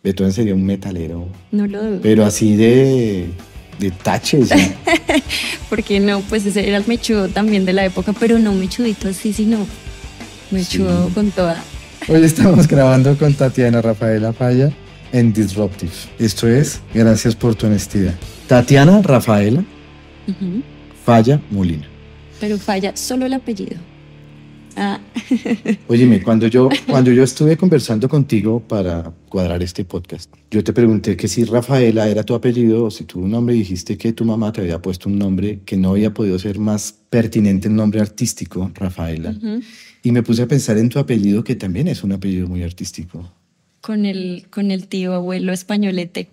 Beethoven sería un metalero, No lo dudo. pero así de taches. ¿Sí? Porque no, pues ese era el mechudo también de la época, pero no mechudito así, sino mechudo Sí. con toda. Hoy estamos grabando con Tatiana Rafaela Falla en Disruptive. Esto es Gracias por tu honestidad. Tatiana Rafaela Ujú. Falla Molina. Pero falla solo el apellido. Ah, Óyeme, cuando yo estuve conversando contigo para cuadrar este podcast, yo te pregunté que si Rafaela era tu apellido o si tu nombre, y dijiste que tu mamá te había puesto un nombre que no había podido ser más pertinente, el nombre artístico, Rafaela. ujú. Y me puse a pensar en tu apellido, que también es un apellido muy artístico. Con el tío abuelo españolete.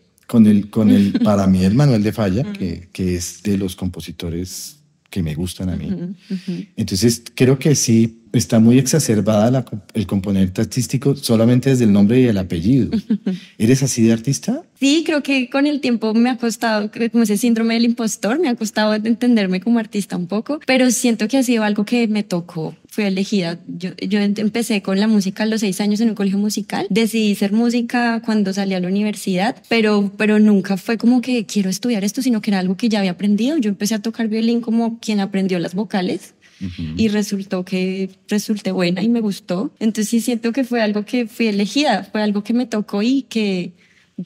Para mí, el Manuel de Falla, que es de los compositores que me gustan a mí. Ujú, ujú. Entonces, creo que sí está muy exacerbada el componente artístico solamente desde el nombre y el apellido. ¿Eres así de artista? Sí, creo que con el tiempo me ha costado, creo que como ese síndrome del impostor, me ha costado entenderme como artista un poco, pero siento que ha sido algo que me tocó. Fui elegida. Yo empecé con la música a los 6 años en un colegio musical. Decidí ser música cuando salí a la universidad, pero nunca fue como que quiero estudiar esto, sino que era algo que ya había aprendido. Yo empecé a tocar violín como quien aprendió las vocales. Y resulté buena y me gustó. Entonces sí siento que fue algo que fui elegida, fue algo que me tocó y que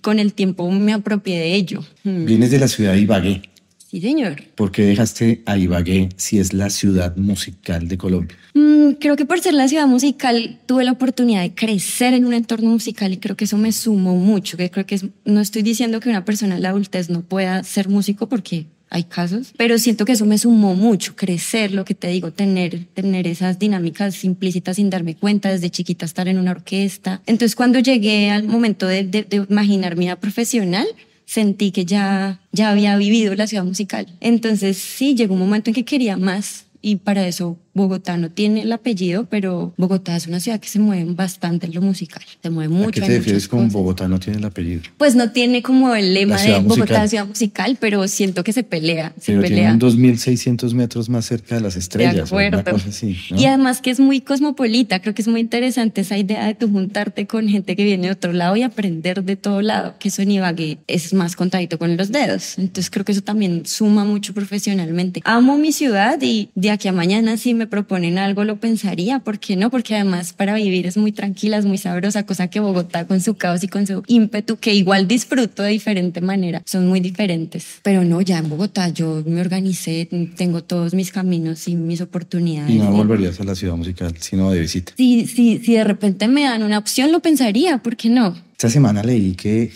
con el tiempo me apropié de ello. Vienes de la ciudad de Ibagué. Sí, señor. ¿Por qué dejaste a Ibagué si es la ciudad musical de Colombia? Creo que por ser la ciudad musical tuve la oportunidad de crecer en un entorno musical y creo que eso me sumó mucho. Que creo que no estoy diciendo que una persona en la adultez no pueda ser músico porque hay casos, pero siento que eso me sumó mucho, crecer, lo que te digo, tener esas dinámicas implícitas sin darme cuenta, desde chiquita estar en una orquesta. Entonces cuando llegué al momento de imaginar mi vida profesional, sentí que ya había vivido la ciudad musical. Entonces sí, llegó un momento en que quería más y para eso Bogotá no tiene el apellido, pero Bogotá es una ciudad que se mueve bastante en lo musical, se mueve mucho. ¿A qué te hay refieres muchas con cosas. Bogotá no tiene el apellido? Pues no tiene como el lema La ciudad de Bogotá, musical. ciudad musical, pero siento que se pelea, Pero tiene un 2.600 metros más cerca de las De estrellas. Una acuerdo. cosa así, ¿no? Y además que es muy cosmopolita, creo que es muy interesante esa idea de tú juntarte con gente que viene de otro lado y aprender de todo lado, que eso en Ibagué es más contadito con los dedos. Entonces creo que eso también suma mucho profesionalmente. Amo mi ciudad y de aquí a mañana si me proponen algo lo pensaría, ¿por qué no? Porque además para vivir es muy tranquila, es muy sabrosa, cosa que Bogotá con su caos y con su ímpetu, que igual disfruto de diferente manera, son muy diferentes. Pero no, ya en Bogotá yo me organicé, tengo todos mis caminos y mis oportunidades. Y no volverías a la ciudad musical, sino de visita. Si de repente me dan una opción, lo pensaría, ¿por qué no? Esta semana leí que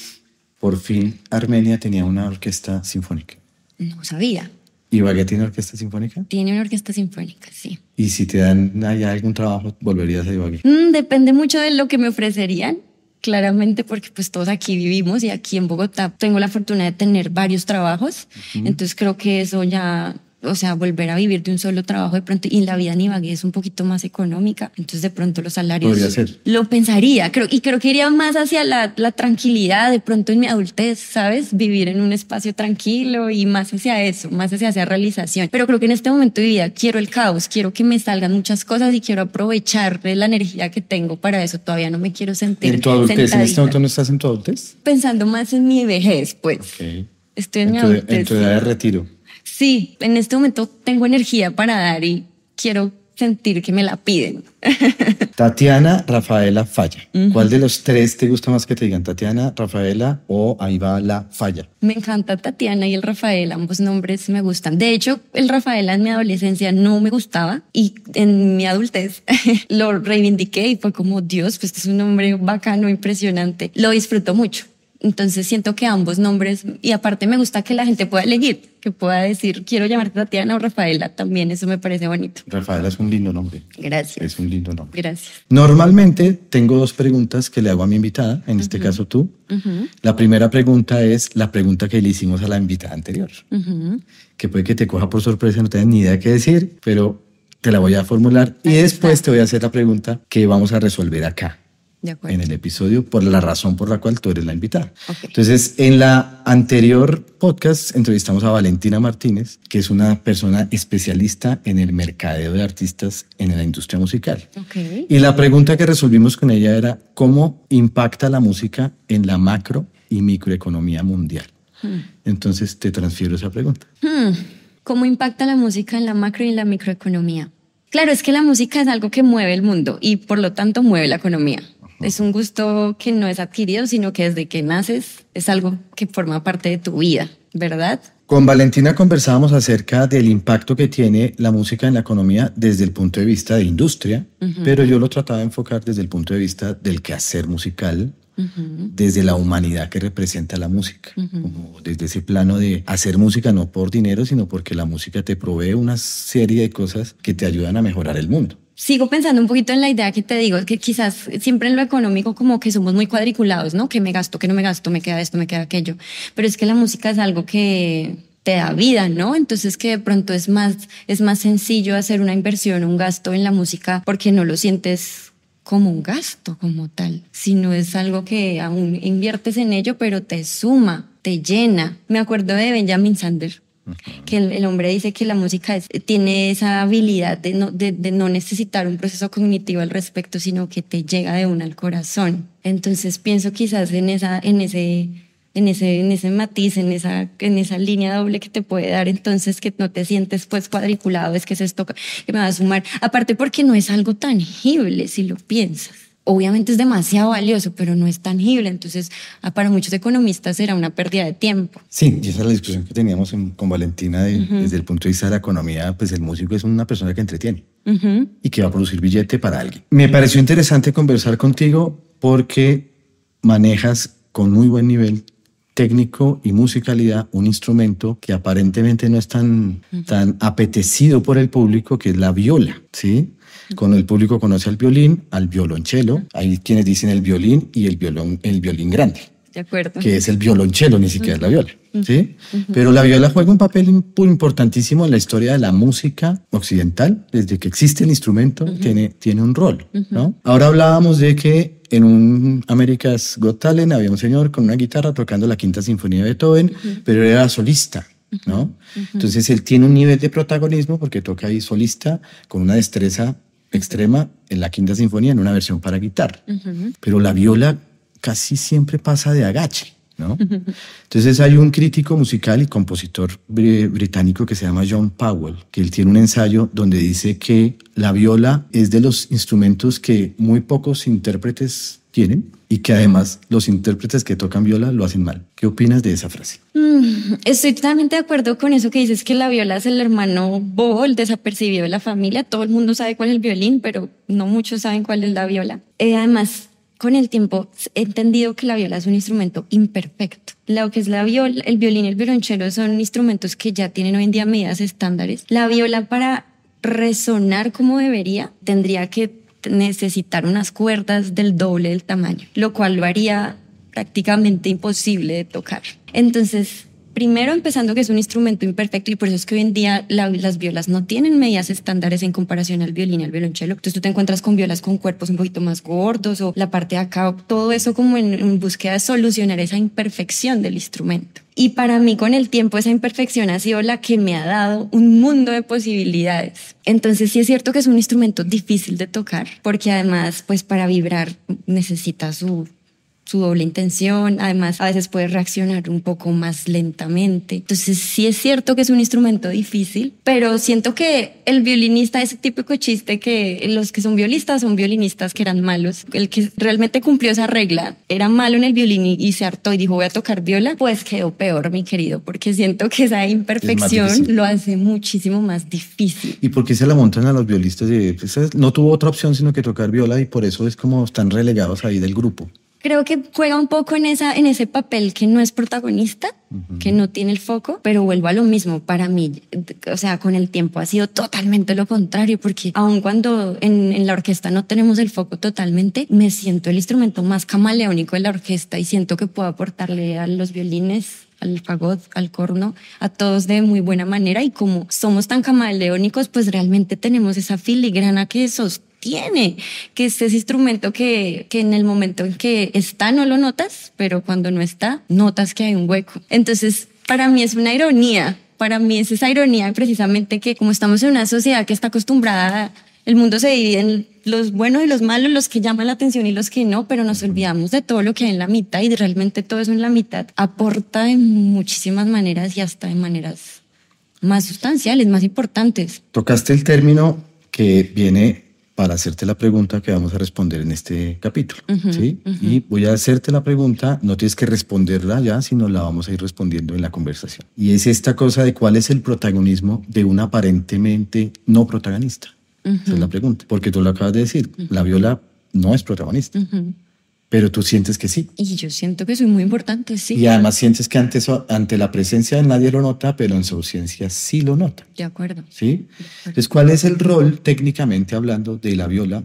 por fin Armenia tenía una orquesta sinfónica. No sabía. ¿Ibagué tiene orquesta sinfónica? Tiene una orquesta sinfónica, sí. Y si te dan allá algún trabajo, ¿volverías a Ibagué? Depende mucho de lo que me ofrecerían. Claramente porque pues todos aquí vivimos y aquí en Bogotá tengo la fortuna de tener varios trabajos, entonces creo que eso ya, o sea, volver a vivir de un solo trabajo de pronto, y la vida en Ibagué es un poquito más económica, entonces de pronto los salarios... Podría ser. Lo pensaría, creo que iría más hacia la tranquilidad, de pronto en mi adultez, ¿sabes? Vivir en un espacio tranquilo y más hacia eso, más hacia esa realización. Pero creo que en este momento de vida quiero el caos, quiero que me salgan muchas cosas y quiero aprovechar de la energía que tengo para eso. Todavía no me quiero sentir ¿En tu adultez? ¿En este sentadita. momento no estás en tu adultez? Pensando más en mi vejez, pues. Ok. Estoy en mi En adultez. tu edad de retiro. Sí, en este momento tengo energía para dar y quiero sentir que me la piden. Tatiana Rafaela Falla. ¿Cuál de los tres te gusta más que te digan? Tatiana, Rafaela o ahí va la Falla. Me encanta Tatiana y el Rafael, ambos nombres me gustan. De hecho, el Rafaela en mi adolescencia no me gustaba y en mi adultez lo reivindiqué y fue como, Dios, pues este es un nombre bacano, impresionante. Lo disfruto mucho. Entonces siento que ambos nombres, y aparte me gusta que la gente pueda elegir, que pueda decir, quiero llamarte Tatiana o Rafaela, también eso me parece bonito. Rafaela es un lindo nombre. Gracias. Es un lindo nombre. Gracias. Normalmente tengo dos preguntas que le hago a mi invitada, en este caso tú. La primera pregunta es la pregunta que le hicimos a la invitada anterior, que puede que te coja por sorpresa, no tengas ni idea qué decir, pero te la voy a formular y después te voy a hacer la pregunta que vamos a resolver acá. De acuerdo. en el episodio por la razón por la cual tú eres la invitada. Okay. Entonces, en la anterior podcast entrevistamos a Valentina Martínez, que es una persona especialista en el mercadeo de artistas en la industria musical. Okay. Y la pregunta que resolvimos con ella era ¿cómo impacta la música en la macro y microeconomía mundial? Entonces te transfiero esa pregunta. ¿Cómo impacta la música en la macro y en la microeconomía? Claro, es que la música es algo que mueve el mundo y por lo tanto mueve la economía. Es un gusto que no es adquirido, sino que desde que naces es algo que forma parte de tu vida, ¿verdad? Con Valentina conversábamos acerca del impacto que tiene la música en la economía desde el punto de vista de industria, pero yo lo trataba de enfocar desde el punto de vista del quehacer musical, desde la humanidad que representa la música, como desde ese plano de hacer música no por dinero, sino porque la música te provee una serie de cosas que te ayudan a mejorar el mundo. Sigo pensando un poquito en la idea que te digo, que quizás siempre en lo económico como que somos muy cuadriculados, ¿no? Que me gasto, que no me gasto, me queda esto, me queda aquello. Pero es que la música es algo que te da vida, ¿no? Entonces que de pronto es más sencillo hacer una inversión, un gasto en la música porque no lo sientes como un gasto como tal, sino es algo que aún inviertes en ello, pero te suma, te llena. Me acuerdo de Benjamin Sander, que el hombre dice que la música tiene esa habilidad de no necesitar un proceso cognitivo al respecto, sino que te llega de una al corazón. Entonces pienso quizás en ese matiz, en esa línea doble que te puede dar, entonces que no te sientes pues cuadriculado, es que es esto que me va a sumar. Aparte porque no es algo tangible si lo piensas. Obviamente es demasiado valioso, pero no es tangible. Entonces, para muchos economistas era una pérdida de tiempo. Sí, y esa es la discusión que teníamos con Valentina desde el punto de vista de la economía. Pues el músico es una persona que entretiene y que va a producir billete para alguien. Me pareció interesante conversar contigo porque manejas con muy buen nivel técnico y musicalidad un instrumento que aparentemente no es tan apetecido por el público, que es la viola, ¿sí? Cuando el público conoce al violín, al violonchelo, hay quienes dicen el violín y el violín grande. De acuerdo. Que es el violonchelo, ni siquiera es la viola, ¿sí? Pero la viola juega un papel importantísimo en la historia de la música occidental. Desde que existe el instrumento, tiene un rol, ¿no? Ahora hablábamos de que en un America's Got Talent había un señor con una guitarra tocando la Quinta Sinfonía de Beethoven, pero era solista, ¿no? Entonces él tiene un nivel de protagonismo porque toca ahí solista con una destreza extrema en la Quinta Sinfonía en una versión para guitarra. Pero la viola casi siempre pasa de agache, ¿no? Entonces hay un crítico musical y compositor británico que se llama John Powell, que él tiene un ensayo donde dice que la viola es de los instrumentos que muy pocos intérpretes tienen y que además los intérpretes que tocan viola lo hacen mal. ¿Qué opinas de esa frase? Estoy totalmente de acuerdo con eso que dices, que la viola es el hermano bobo, el desapercibido de la familia. Todo el mundo sabe cuál es el violín, pero no muchos saben cuál es la viola. Además, con el tiempo he entendido que la viola es un instrumento imperfecto. Lo que es la viola, el violín y el violonchelo son instrumentos que ya tienen hoy en día medidas estándares. La viola, para resonar como debería, tendría que necesitar unas cuerdas del doble del tamaño, lo cual lo haría prácticamente imposible de tocar. Entonces, primero empezando que es un instrumento imperfecto y por eso es que hoy en día las violas no tienen medidas estándares en comparación al violín y al violonchelo. Entonces tú te encuentras con violas con cuerpos un poquito más gordos o la parte de acá, todo eso como en búsqueda de solucionar esa imperfección del instrumento. Y para mí con el tiempo esa imperfección ha sido la que me ha dado un mundo de posibilidades. Entonces sí es cierto que es un instrumento difícil de tocar porque además pues para vibrar necesita su doble intención, además a veces puede reaccionar un poco más lentamente. Entonces sí es cierto que es un instrumento difícil, pero siento que el violinista, ese típico chiste que los que son violinistas que eran malos, el que realmente cumplió esa regla era malo en el violín y se hartó y dijo voy a tocar viola, pues quedó peor, mi querido, porque siento que esa imperfección lo hace muchísimo más difícil. ¿Y por qué se la montan a los violistas? No tuvo otra opción sino que tocar viola y por eso es como están relegados ahí del grupo. Creo que juega un poco en ese papel que no es protagonista, que no tiene el foco, pero vuelvo a lo mismo para mí. O sea, con el tiempo ha sido totalmente lo contrario, porque aun cuando en la orquesta no tenemos el foco totalmente, me siento el instrumento más camaleónico de la orquesta y siento que puedo aportarle a los violines, al fagot, al corno, a todos de muy buena manera y como somos tan camaleónicos, pues realmente tenemos esa filigrana que sostiene tiene, que es ese instrumento que en el momento en que está no lo notas, pero cuando no está, notas que hay un hueco. Entonces, para mí es una ironía. Para mí es esa ironía precisamente que como estamos en una sociedad que está acostumbrada, el mundo se divide en los buenos y los malos, los que llaman la atención y los que no, pero nos olvidamos de todo lo que hay en la mitad y realmente todo eso en la mitad aporta en muchísimas maneras y hasta en maneras más sustanciales, más importantes. Tocaste el término que viene para hacerte la pregunta que vamos a responder en este capítulo, ¿sí? Y voy a hacerte la pregunta, no tienes que responderla ya, sino la vamos a ir respondiendo en la conversación. Y es esta cosa de cuál es el protagonismo de un aparentemente no protagonista. Esa es la pregunta, porque tú lo acabas de decir, la viola no es protagonista, pero tú sientes que sí. Y yo siento que soy muy importante, sí. Y además sientes que ante la presencia de nadie lo nota, pero en su ausencia sí lo nota. De acuerdo. ¿Sí? Entonces, ¿cuál es el rol, técnicamente hablando, de la viola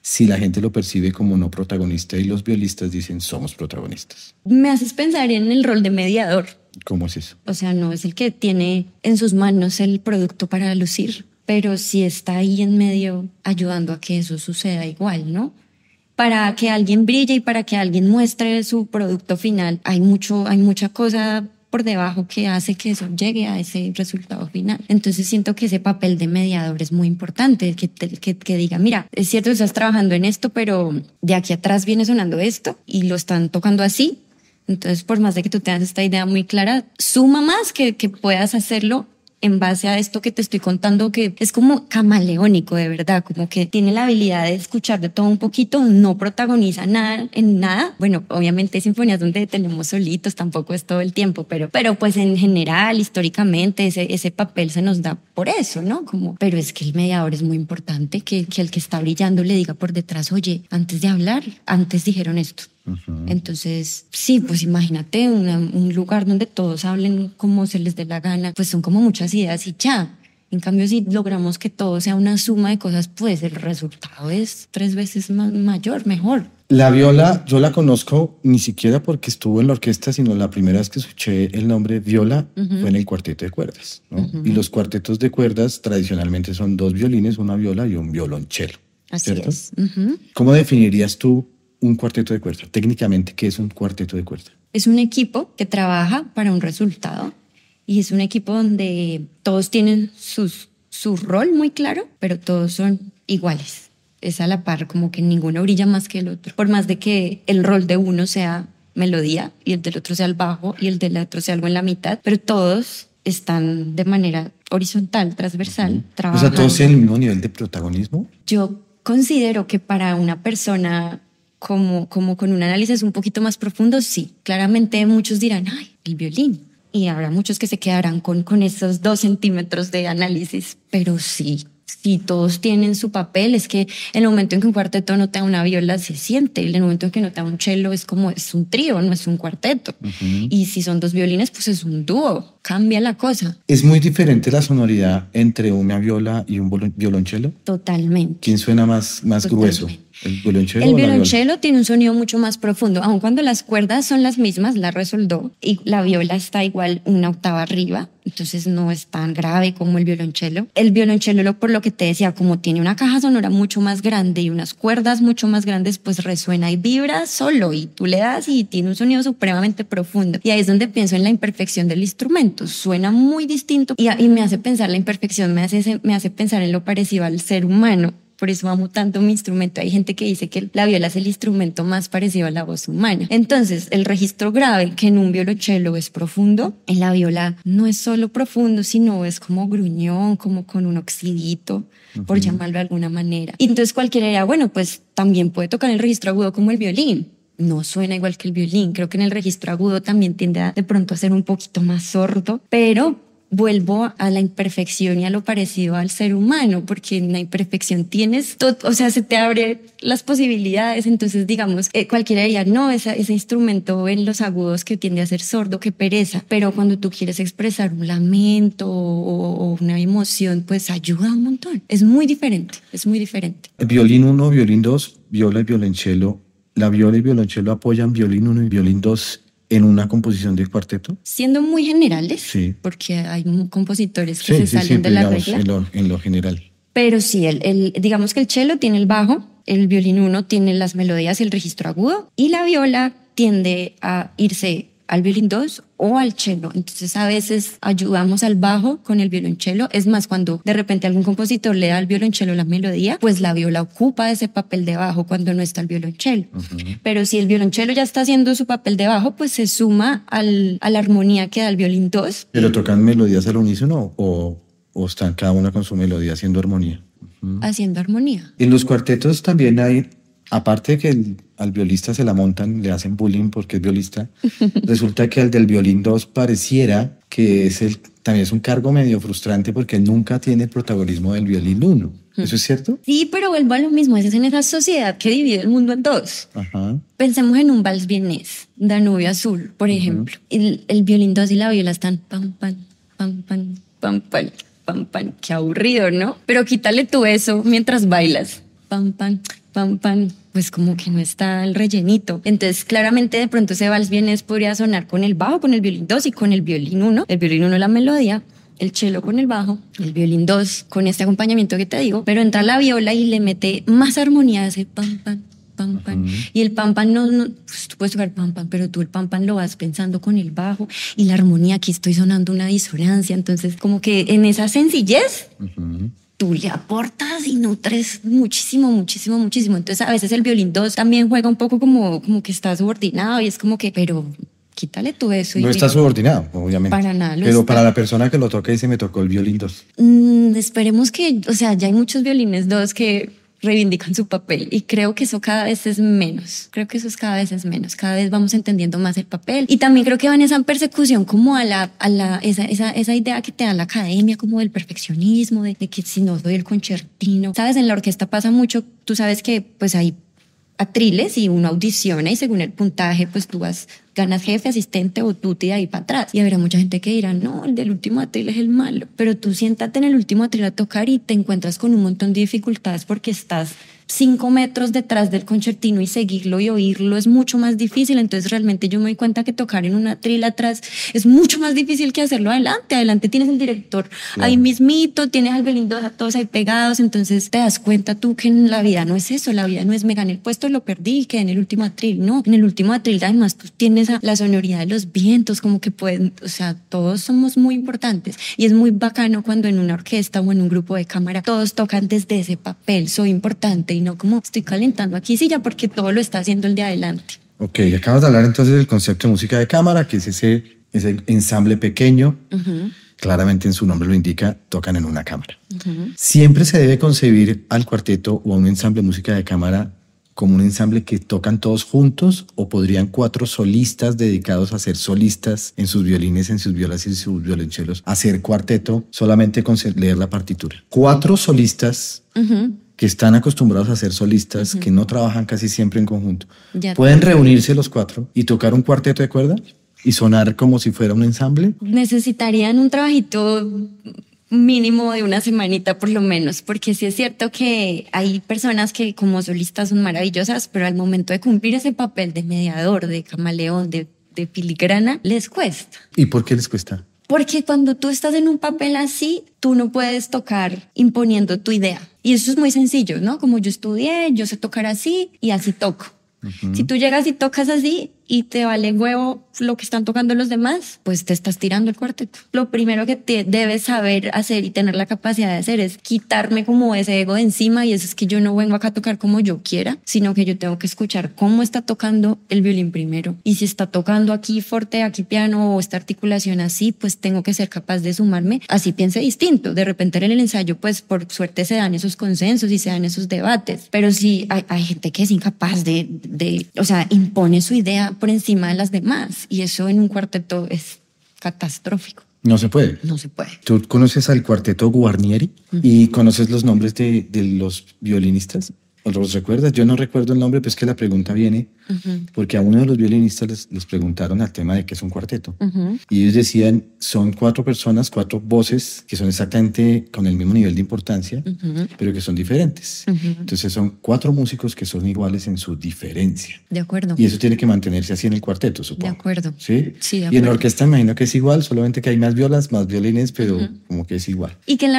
si la gente lo percibe como no protagonista y los violistas dicen somos protagonistas? Me haces pensar en el rol de mediador. ¿Cómo es eso? O sea, no es el que tiene en sus manos el producto para lucir, pero sí está ahí en medio ayudando a que eso suceda igual, ¿no? Para que alguien brille y para que alguien muestre su producto final, hay mucha cosa por debajo que hace que eso llegue a ese resultado final. Entonces siento que ese papel de mediador es muy importante, que diga, mira, es cierto que estás trabajando en esto, pero de aquí atrás viene sonando esto y lo están tocando así. Entonces, por más de que tú tengas esta idea muy clara, suma más que puedas hacerlo en base a esto que te estoy contando, que es como camaleónico, de verdad, como que tiene la habilidad de escuchar de todo un poquito, no protagoniza nada en nada. Bueno, obviamente hay sinfonías donde tenemos solitos, tampoco es todo el tiempo, pero pues en general, históricamente, ese papel se nos da por eso, ¿no? Pero es que el mediador es muy importante, que el que está brillando le diga por detrás, oye, antes de hablar, antes dijeron esto. Entonces, sí, pues imagínate un lugar donde todos hablen como se les dé la gana, pues son como muchas ideas y ya. En cambio, si logramos que todo sea una suma de cosas, pues el resultado es 3 veces mayor, mejor. La viola, yo la conozco ni siquiera porque estuvo en la orquesta, sino la primera vez que escuché el nombre viola fue en el cuarteto de cuerdas, ¿no? Y los cuartetos de cuerdas tradicionalmente son 2 violines, una viola y un violonchelo. Así ¿cierto? es. ¿Cómo definirías tú un cuarteto de cuerda? Técnicamente, ¿qué es un cuarteto de cuerda? Es un equipo que trabaja para un resultado y es un equipo donde todos tienen su rol muy claro, pero todos son iguales. Es a la par, como que ninguno brilla más que el otro. Por más de que el rol de uno sea melodía y el del otro sea el bajo y el del otro sea algo en la mitad, pero todos están de manera horizontal, transversal, trabajando. O sea, ¿todos tienen el mismo nivel de protagonismo? Yo considero que para una persona como con un análisis un poquito más profundo, sí. Claramente muchos dirán, ay, el violín. Y habrá muchos que se quedarán con esos 2 centímetros de análisis. Pero sí, todos tienen su papel. Es que en el momento en que un cuarteto nota una viola se siente. En el momento en que nota un cello es un trío, no es un cuarteto. Y si son 2 violines, pues es un dúo. Cambia la cosa. ¿Es muy diferente la sonoridad entre una viola y un violonchelo? Totalmente. ¿Quién suena más grueso? ¿El violonchelo? El violonchelo tiene un sonido mucho más profundo, aun cuando las cuerdas son las mismas, la, re, sol, do, y la viola está igual una octava arriba, entonces no es tan grave como el violonchelo. El violonchelo, por lo que te decía, como tiene una caja sonora mucho más grande y unas cuerdas mucho más grandes, pues resuena y vibra solo, y tú le das y tiene un sonido supremamente profundo. Y ahí es donde pienso en la imperfección del instrumento. Suena muy distinto y me hace pensar la imperfección, me hace pensar en lo parecido al ser humano. Por eso amo tanto mi instrumento. Hay gente que dice que la viola es el instrumento más parecido a la voz humana. Entonces, el registro grave, que en un violonchelo es profundo, en la viola no es solo profundo, sino es como gruñón, como con un oxidito, por llamarlo de alguna manera. Y entonces cualquiera dirá, bueno, pues también puede tocar el registro agudo como el violín. No suena igual que el violín. Creo que en el registro agudo también tiende de pronto a ser un poquito más sordo, pero vuelvo a la imperfección y a lo parecido al ser humano, porque en la imperfección tienes todo, o sea, se te abren las posibilidades. Entonces, digamos, cualquiera diría, no, ese instrumento en los agudos que tiende a ser sordo, qué pereza. Pero cuando tú quieres expresar un lamento o una emoción, pues ayuda un montón. Es muy diferente, es muy diferente. Violín 1, violín 2, viola y violonchelo. ¿La viola y violonchelo apoyan violín 1 y violín 2 en una composición de cuarteto? Siendo muy generales, sí, porque hay compositores que se salen de la digamos, regla. En lo general. Pero sí, digamos que el cello tiene el bajo, el violín 1 tiene las melodías y el registro agudo, y la viola tiende a irse al violín 2 o al cello. Entonces a veces ayudamos al bajo con el violonchelo. Es más, cuando de repente algún compositor le da al violonchelo la melodía, pues la viola ocupa ese papel de bajo cuando no está el violonchelo. Pero si el violonchelo ya está haciendo su papel de bajo, pues se suma a la armonía que da el violín 2. ¿Pero tocan melodías al unísono o están cada una con su melodía haciendo armonía? Haciendo armonía. En los cuartetos también hay, aparte de que al violista se la montan, le hacen bullying porque es violista, resulta que al del violín 2 pareciera que también es un cargo medio frustrante porque nunca tiene el protagonismo del violín 1. ¿Eso es cierto? Sí, pero vuelvo a lo mismo, es en esa sociedad que divide el mundo en dos. Ajá. Pensemos en un vals vienés, Danubio Azul, por ejemplo. El violín 2 y la viola están pam, pam, pam, pam, pam, pam, pam, pam. Qué aburrido, ¿no? Pero quítale tú eso mientras bailas. Pam, pam, pam, pam. Pues como que no está el rellenito. Entonces, claramente, de pronto ese vals vienés podría sonar con el bajo, con el violín 2 y con el violín 1. El violín 1 la melodía, el cello con el bajo, el violín 2 con este acompañamiento que te digo, pero entra la viola y le mete más armonía a ese pam, pam, pam, pam. Y el pam, pam no pues tú puedes tocar pam, pam, pero tú el pam, pam lo vas pensando con el bajo y la armonía, aquí estoy sonando una disonancia. Entonces, como que en esa sencillez, tú le aportas y nutres muchísimo, muchísimo, muchísimo. Entonces, a veces el violín 2 también juega un poco como que está subordinado y es como que, pero quítale tú eso. No está subordinado, obviamente. Para nada. Pero está. Para la persona que lo toca dice, me tocó el violín 2. Esperemos que, o sea, ya hay muchos violines 2 que reivindican su papel y creo que eso cada vez es menos. Creo que eso cada vez es menos. Cada vez vamos entendiendo más el papel y también creo que va en esa persecución como a esa idea que te da la academia como del perfeccionismo, de que si no soy el concertino. Sabes, en la orquesta pasa mucho, tú sabes que pues hay atriles y uno audiciona y según el puntaje pues tú ganas jefe, asistente o tuti de ahí para atrás. Y habrá mucha gente que dirá, no, el del último atril es el malo. Pero tú siéntate en el último atril a tocar y te encuentras con un montón de dificultades porque estás 5 metros detrás del concertino y seguirlo y oírlo es mucho más difícil. Entonces realmente yo me doy cuenta que tocar en un atril atrás es mucho más difícil que hacerlo adelante. Adelante tienes el director ahí mismito, tienes al violín 2 a todos ahí pegados. Entonces te das cuenta tú que en la vida no es eso. La vida no es me gané el puesto, lo perdí, quedé en el último atril. No, en el último atril además tú tienes la sonoridad de los vientos, como que pueden, o sea, todos somos muy importantes y es muy bacano cuando en una orquesta o en un grupo de cámara todos tocan desde ese papel, soy importante y no como estoy calentando aquí silla porque todo lo está haciendo el de adelante. Ok, acabas de hablar entonces del concepto de música de cámara, que es ese ensamble pequeño. Claramente en su nombre lo indica, tocan en una cámara. Siempre se debe concebir al cuarteto o a un ensamble de música de cámara como un ensamble que tocan todos juntos, o podrían 4 solistas dedicados a ser solistas en sus violines, en sus violas y sus violonchelos, hacer cuarteto solamente con leer la partitura. 4 solistas que están acostumbrados a ser solistas, que no trabajan casi siempre en conjunto. ¿Pueden reunirse los 4 y tocar un cuarteto de cuerda y sonar como si fuera un ensamble? Necesitarían un trabajito mínimo de una semanita por lo menos, porque sí es cierto que hay personas que como solistas son maravillosas, pero al momento de cumplir ese papel de mediador, de camaleón, de filigrana, les cuesta. ¿Y por qué les cuesta? Porque cuando tú estás en un papel así, tú no puedes tocar imponiendo tu idea. Y eso es muy sencillo, ¿no? Como yo estudié, yo sé tocar así y así toco. Si tú llegas y tocas así y te vale huevo lo que están tocando los demás, pues te estás tirando el cuarteto. Lo primero que te debes saber hacer y tener la capacidad de hacer es quitarme como ese ego de encima, y eso es que yo no vengo acá a tocar como yo quiera, sino que yo tengo que escuchar cómo está tocando el violín primero. Y si está tocando aquí fuerte, aquí piano o esta articulación así, pues tengo que ser capaz de sumarme. Así piense distinto. De repente en el ensayo, pues por suerte se dan esos consensos y se dan esos debates. Pero sí hay gente que es incapaz o sea, impone su idea por encima de las demás, y eso en un cuarteto es catastrófico. No se puede. No se puede. ¿Tú conoces al cuarteto Guarnieri y conoces los nombres de los violinistas? ¿O los recuerdas? Yo no recuerdo el nombre, pero es que la pregunta viene porque a uno de los violinistas les preguntaron al tema de qué es un cuarteto. Y ellos decían, son 4 personas, 4 voces que son exactamente con el mismo nivel de importancia, pero que son diferentes. Entonces son 4 músicos que son iguales en su diferencia. De acuerdo. Y eso tiene que mantenerse así en el cuarteto, supongo. De acuerdo. ¿Sí? Sí, de acuerdo. Y en la orquesta me imagino que es igual, solamente que hay más violas, más violines, pero como que es igual. Y que en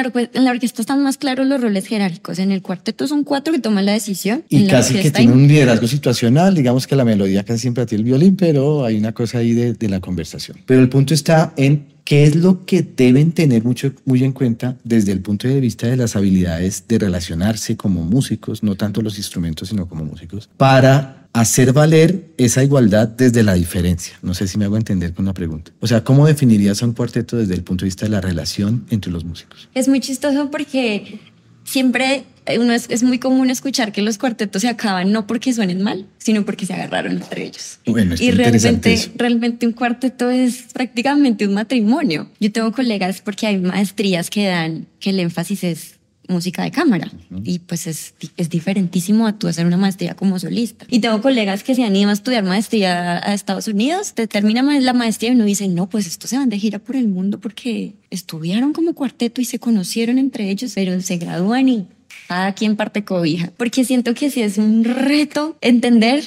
la orquesta están más claros los roles jerárquicos. En el cuarteto son 4 que toman la decisión. Y en la casi que orquesta tiene un liderazgo situacional, digamos que la melodía casi siempre la tiene el violín, pero hay una cosa ahí de la conversación. Pero el punto está en qué es lo que deben tener muy en cuenta desde el punto de vista de las habilidades de relacionarse como músicos, no tanto los instrumentos, sino como músicos, para hacer valer esa igualdad desde la diferencia. No sé si me hago entender con una pregunta. O sea, ¿cómo definirías a un cuarteto desde el punto de vista de la relación entre los músicos? Es muy chistoso porque siempre es muy común escuchar que los cuartetos se acaban no porque suenen mal, sino porque se agarraron entre ellos. Bueno, y realmente un cuarteto es prácticamente un matrimonio. Yo tengo colegas porque hay maestrías que dan que el énfasis es música de cámara y pues es diferentísimo a tú hacer una maestría como solista. Y tengo colegas que se animan a estudiar maestría a Estados Unidos, te terminan la maestría y uno dice, no, pues estos se van de gira por el mundo porque estudiaron como cuarteto y se conocieron entre ellos, pero se gradúan y cada quien parte cobija. Porque siento que sí es un reto entender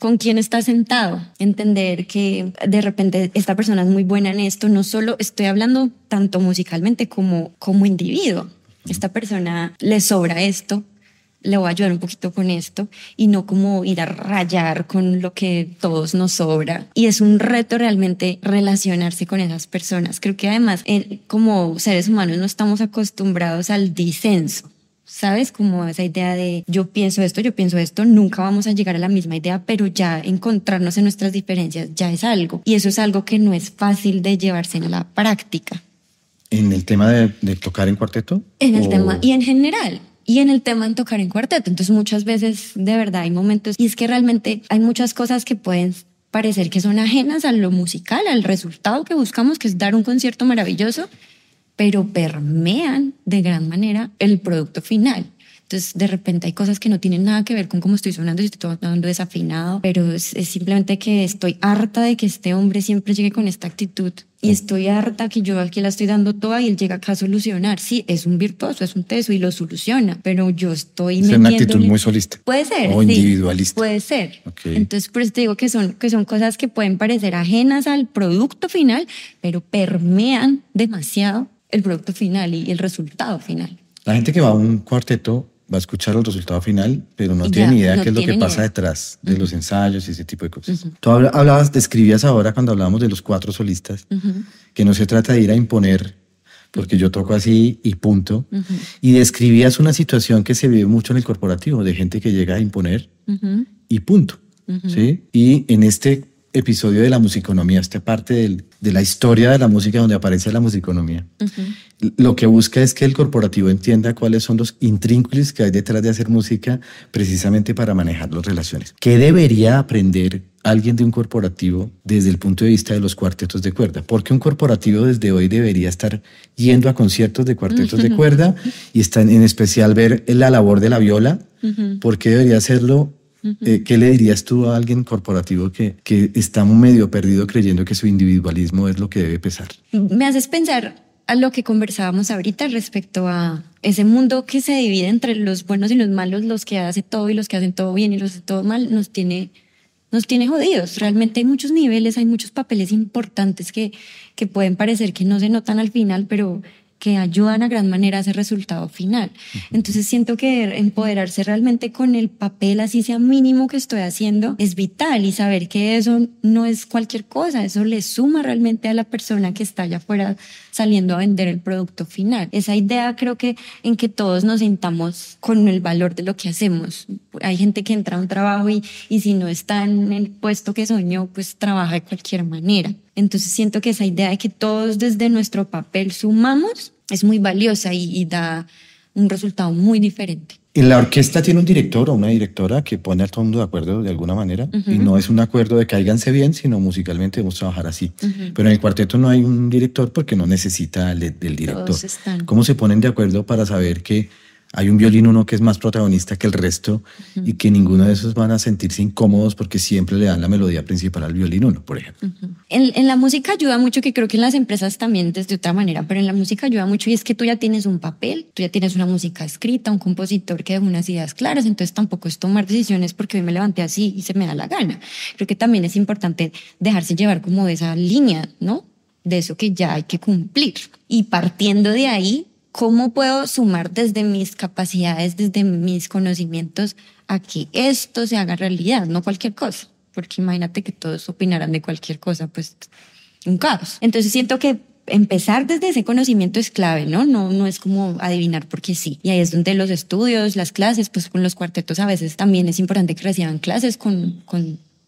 con quién está sentado, entender que de repente esta persona es muy buena en esto, no solo estoy hablando tanto musicalmente como individuo. Esta persona le sobra esto, le voy a ayudar un poquito con esto y no como ir a rayar con lo que todos nos sobra. Y es un reto realmente relacionarse con esas personas. Creo que además como seres humanos no estamos acostumbrados al disenso. ¿Sabes? Como esa idea de yo pienso esto, nunca vamos a llegar a la misma idea, pero ya encontrarnos en nuestras diferencias ya es algo. Y eso es algo que no es fácil de llevarse en la práctica. ¿En el tema de tocar en cuarteto? En el tema y en general. Y en el tema de tocar en cuarteto. Entonces muchas veces de verdad hay momentos, y es que realmente hay muchas cosas que pueden parecer que son ajenas a lo musical, al resultado que buscamos, que es dar un concierto maravilloso, pero permean de gran manera el producto final. Entonces, de repente hay cosas que no tienen nada que ver con cómo estoy sonando, si estoy sonando desafinado, pero es simplemente que estoy harta de que este hombre siempre llegue con esta actitud y estoy harta que yo aquí la estoy dando toda y él llega acá a solucionar. Sí, es un virtuoso, es un teso y lo soluciona, pero yo estoy metiéndole... Es una actitud muy solista. Puede ser, o individualista. Puede ser. Okay. Entonces, por eso te digo que son cosas que pueden parecer ajenas al producto final, pero permean demasiado el producto final y el resultado final. La gente que va a un cuarteto va a escuchar el resultado final, pero no tiene ni idea qué es lo que pasa detrás de los ensayos y ese tipo de cosas. Tú describías ahora cuando hablábamos de los 4 solistas, que no se trata de ir a imponer, porque yo toco así y punto, y describías una situación que se vive mucho en el corporativo, de gente que llega a imponer y punto. ¿Sí? Y en este episodio de la musiconomía, esta parte de la historia de la música donde aparece la musiconomía, lo que busca es que el corporativo entienda cuáles son los intrínculos que hay detrás de hacer música precisamente para manejar las relaciones. ¿Qué debería aprender alguien de un corporativo desde el punto de vista de los cuartetos de cuerda? Porque un corporativo desde hoy debería estar yendo a conciertos de cuartetos de cuerda y está en especial ver la labor de la viola. ¿Por qué debería hacerlo? ¿Qué le dirías tú a alguien corporativo que está medio perdido creyendo que su individualismo es lo que debe pesar? Me haces pensar a lo que conversábamos ahorita respecto a ese mundo que se divide entre los buenos y los malos, los que hacen todo y los que hacen todo bien y los que hacen todo mal, nos tiene jodidos. Realmente hay muchos niveles, hay muchos papeles importantes que pueden parecer que no se notan al final, pero que ayudan a gran manera a ese resultado final. Entonces siento que empoderarse realmente con el papel, así sea mínimo que estoy haciendo, es vital, y saber que eso no es cualquier cosa, eso le suma realmente a la persona que está allá afuera saliendo a vender el producto final. Esa idea creo que en que todos nos sintamos con el valor de lo que hacemos. Hay gente que entra a un trabajo y si no está en el puesto que soñó, pues trabaja de cualquier manera. Entonces siento que esa idea de que todos desde nuestro papel sumamos es muy valiosa y da un resultado muy diferente. En la orquesta tiene un director o una directora que pone a todo el mundo de acuerdo de alguna manera, y no es un acuerdo de cáiganse bien, sino musicalmente debemos trabajar así. Pero en el cuarteto no hay un director porque no necesita del director. Todos están. ¿Cómo se ponen de acuerdo para saber que hay un violín uno que es más protagonista que el resto y que ninguno de esos van a sentirse incómodos porque siempre le dan la melodía principal al violín uno, por ejemplo. En la música ayuda mucho, que creo que en las empresas también desde otra manera, pero en la música ayuda mucho y es que tú ya tienes un papel, tú ya tienes una música escrita, un compositor que dejó unas ideas claras, entonces tampoco es tomar decisiones porque hoy me levanté así y se me da la gana. Creo que también es importante dejarse llevar como de esa línea, ¿no? De eso que ya hay que cumplir. Y partiendo de ahí, ¿cómo puedo sumar desde mis capacidades, desde mis conocimientos a que esto se haga realidad, no cualquier cosa? Porque imagínate que todos opinaran de cualquier cosa, pues un caos. Entonces siento que empezar desde ese conocimiento es clave, ¿no? No es como adivinar porque sí. Y ahí es donde los estudios, las clases, pues con los cuartetos a veces también es importante que reciban clases con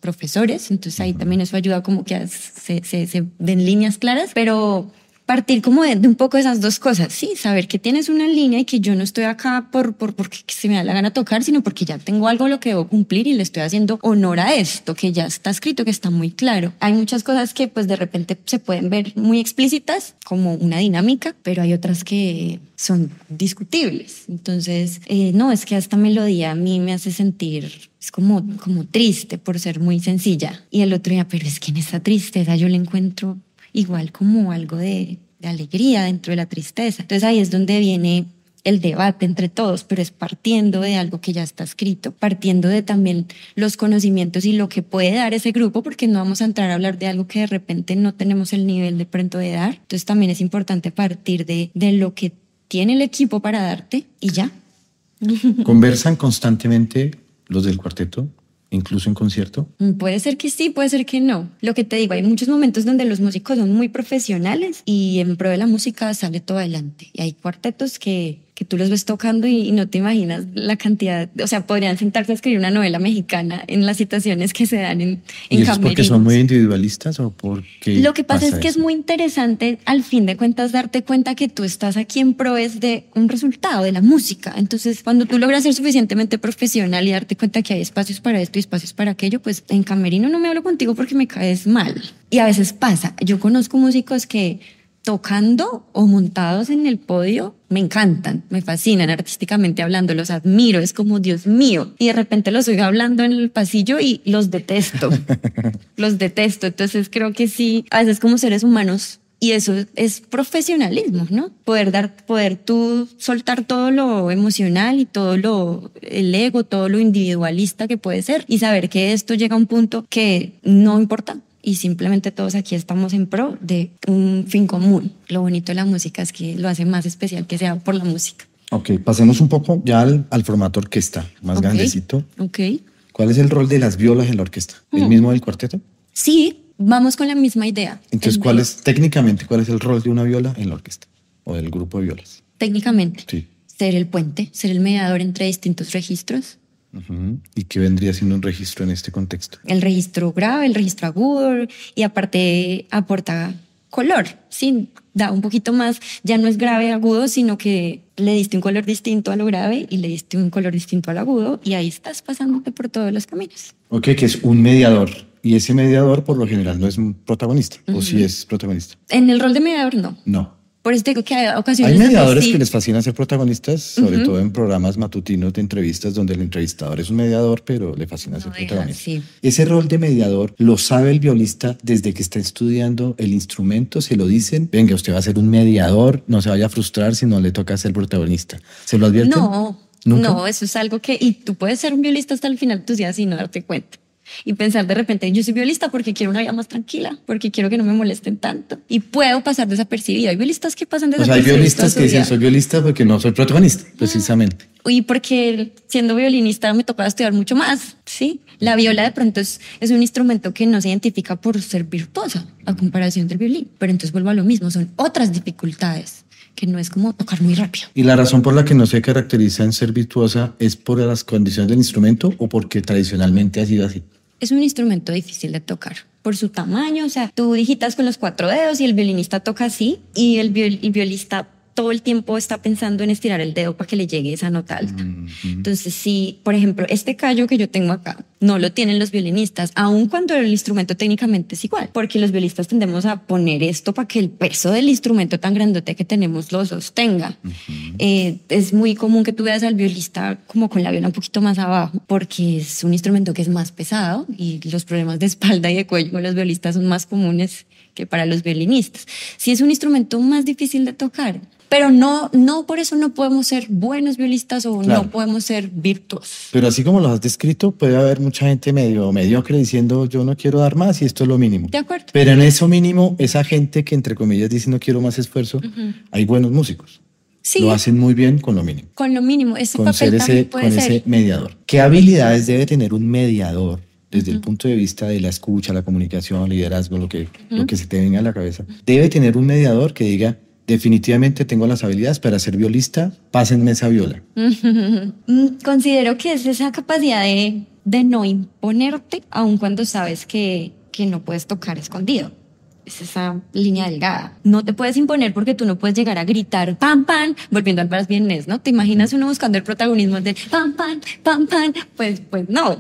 profesores, entonces ahí también eso ayuda como que se den líneas claras, pero partir como de un poco de esas dos cosas, sí, saber que tienes una línea y que yo no estoy acá porque se me da la gana tocar, sino porque ya tengo algo a lo que debo cumplir y le estoy haciendo honor a esto, que ya está escrito, que está muy claro. Hay muchas cosas que pues de repente se pueden ver muy explícitas, como una dinámica, pero hay otras que son discutibles. Entonces, no, es que esta melodía a mí me hace sentir, es como triste por ser muy sencilla. Y el otro día, pero es que en esa tristeza yo le encuentro igual como algo de alegría dentro de la tristeza. Entonces ahí es donde viene el debate entre todos, pero es partiendo de algo que ya está escrito, partiendo de también los conocimientos y lo que puede dar ese grupo, porque no vamos a entrar a hablar de algo que de repente no tenemos el nivel de pronto de dar. Entonces también es importante partir de lo que tiene el equipo para darte y ya. ¿Conversan constantemente los del cuarteto? ¿Incluso en concierto? Puede ser que sí, puede ser que no. Lo que te digo, hay muchos momentos donde los músicos son muy profesionales y en pro de la música sale todo adelante. Y hay cuartetos que tú los ves tocando y no te imaginas la cantidad, o sea, podrían sentarse a escribir una novela mexicana en las situaciones que se dan en ¿Y es camerinos. porque son muy individualistas o porque Lo que pasa es que es muy interesante, al fin de cuentas, darte cuenta que tú estás aquí en pro es de un resultado, de la música. Entonces, cuando tú logras ser suficientemente profesional y darte cuenta que hay espacios para esto y espacios para aquello, pues en camerino no me hablo contigo porque me caes mal. Y a veces pasa. Yo conozco músicos que tocando o montados en el podio me encantan, me fascinan artísticamente hablando, los admiro, es como Dios mío. Y de repente los oigo hablando en el pasillo y los detesto, los detesto. Entonces creo que sí, a veces como seres humanos, y eso es profesionalismo, ¿no? Poder tú soltar todo lo emocional y el ego, todo lo individualista que puede ser y saber que esto llega a un punto que no importa. Y simplemente todos aquí estamos en pro de un fin común. Lo bonito de la música es que lo hace más especial que sea por la música. Ok, pasemos un poco ya al formato orquesta, más grandecito. Ok. ¿Cuál es el rol de las violas en la orquesta? ¿El mismo del cuarteto? Sí, vamos con la misma idea. Entonces, técnicamente, cuál es el rol de una viola en la orquesta o del grupo de violas? Técnicamente, sí. Ser el puente, ser el mediador entre distintos registros. ¿Y qué vendría siendo un registro en este contexto? El registro grave, el registro agudo y aparte aporta color, sí, da un poquito más, ya no es grave agudo, sino que le diste un color distinto a lo grave y le diste un color distinto al agudo y ahí estás pasándote por todos los caminos. Ok, que es un mediador y ese mediador por lo general no es un protagonista, o sí es protagonista. En el rol de mediador no. No. Por eso digo que hay ocasiones... Hay mediadores que les fascina ser protagonistas, sobre todo en programas matutinos de entrevistas donde el entrevistador es un mediador, pero le fascina ser protagonista. Sí. Ese rol de mediador lo sabe el violista desde que está estudiando el instrumento, se lo dicen, venga, usted va a ser un mediador, no se vaya a frustrar si no le toca ser protagonista. ¿Se lo advierten? No, ¿Nunca? No, eso es algo que... Y tú puedes ser un violista hasta el final de tus días y no darte cuenta. Y pensar de repente, yo soy violista porque quiero una vida más tranquila, porque quiero que no me molesten tanto. Y puedo pasar desapercibido. Hay violistas que pasan desapercibidos. O sea, hay violistas que dicen, soy violista porque no soy protagonista, precisamente. Y porque siendo violinista me tocaba estudiar mucho más, ¿sí? La viola de pronto es un instrumento que no se identifica por ser virtuosa a comparación del violín. Pero entonces vuelvo a lo mismo, son otras dificultades que no es como tocar muy rápido. ¿Y la razón por la que no se caracteriza en ser virtuosa es por las condiciones del instrumento o porque tradicionalmente ha sido así? Es un instrumento difícil de tocar por su tamaño, o sea, tú digitas con los 4 dedos y el violinista toca así y el violista todo el tiempo está pensando en estirar el dedo para que le llegue esa nota alta. Entonces, sí, por ejemplo, este callo que yo tengo acá, no lo tienen los violinistas, aun cuando el instrumento técnicamente es igual, porque los violinistas tendemos a poner esto para que el peso del instrumento tan grandote que tenemos lo sostenga. Es muy común que tú veas al violista como con la viola un poquito más abajo, porque es un instrumento que es más pesado y los problemas de espalda y de cuello con los violistas son más comunes que para los violinistas. Sí es un instrumento más difícil de tocar, pero no por eso no podemos ser buenos violistas o Claro. no podemos ser virtuosos. Pero así como lo has descrito, puede haber mucha gente medio mediocre diciendo yo no quiero dar más y esto es lo mínimo. ¿De acuerdo? Pero en eso mínimo, esa gente que entre comillas dice no quiero más esfuerzo, hay buenos músicos. Sí, Lo hacen muy bien con lo mínimo. con lo mínimo. Ese Con papel ser también ese, puede con ser. ese mediador. ¿Qué habilidades debe tener un mediador desde el punto de vista de la escucha, la comunicación, liderazgo, lo que se te venga a la cabeza? Debe tener un mediador que diga, definitivamente tengo las habilidades para ser violista, pásenme esa viola. Considero que es esa capacidad de no imponerte, aun cuando sabes que no puedes tocar escondido. Es esa línea delgada. No te puedes imponer porque tú no puedes llegar a gritar pam, pam, volviendo al Brass Viernes, ¿no? ¿Te imaginas uno buscando el protagonismo de pam, pam, pam, pam? Pues no.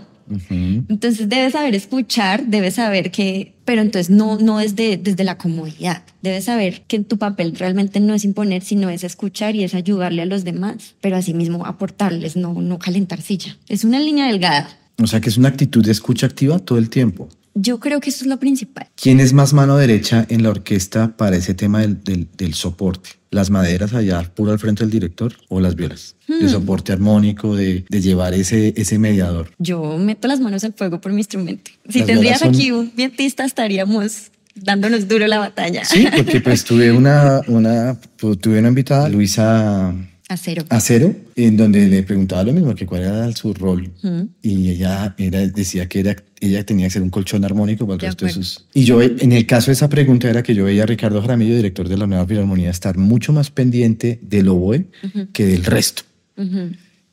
Entonces debes saber escuchar, debes saber que, pero entonces no es desde la comodidad. Debes saber que tu papel realmente no es imponer, sino es escuchar y es ayudarle a los demás, pero asimismo aportarles, no calentar silla. Es una línea delgada. O sea que es una actitud de escucha activa todo el tiempo. Yo creo que eso es lo principal. ¿Quién es más mano derecha en la orquesta para ese tema del soporte? ¿Las maderas allá puro al frente del director o las violas? De soporte armónico, de llevar ese mediador. Yo meto las manos al fuego por mi instrumento. Si Las tendrías violas son- aquí un vientista, estaríamos dándonos duro la batalla. Sí, porque pues tuve una invitada, Luisa Acero. Acero, en donde le preguntaba lo mismo, que cuál era su rol. Y ella decía que ella tenía que ser un colchón armónico para el De resto de acuerdo. sus... Y yo, en el caso de esa pregunta, era que yo veía a Ricardo Jaramillo, director de la Nueva Filarmonía, estar mucho más pendiente del oboe que del resto.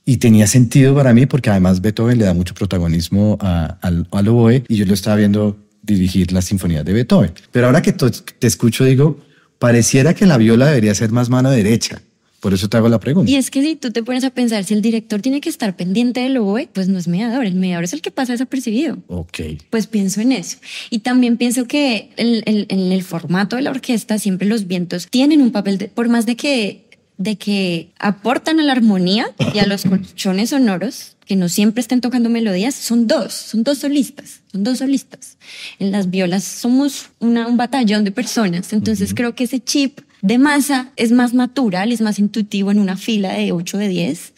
Y tenía sentido para mí porque además Beethoven le da mucho protagonismo al oboe y yo lo estaba viendo dirigir las sinfonías de Beethoven. Pero ahora que te escucho, digo, pareciera que la viola debería ser más mano derecha. Por eso te hago la pregunta. Y es que si tú te pones a pensar, si el director tiene que estar pendiente del oboe, pues no es mediador. El mediador es el que pasa desapercibido. Ok. Pues pienso en eso. Y también pienso que en el formato de la orquesta siempre los vientos tienen un papel, por más de que aportan a la armonía y a los colchones sonoros, que no siempre estén tocando melodías, son dos solistas. En las violas somos un batallón de personas, entonces creo que ese chip de masa es más natural, es más intuitivo en una fila de 8 de 10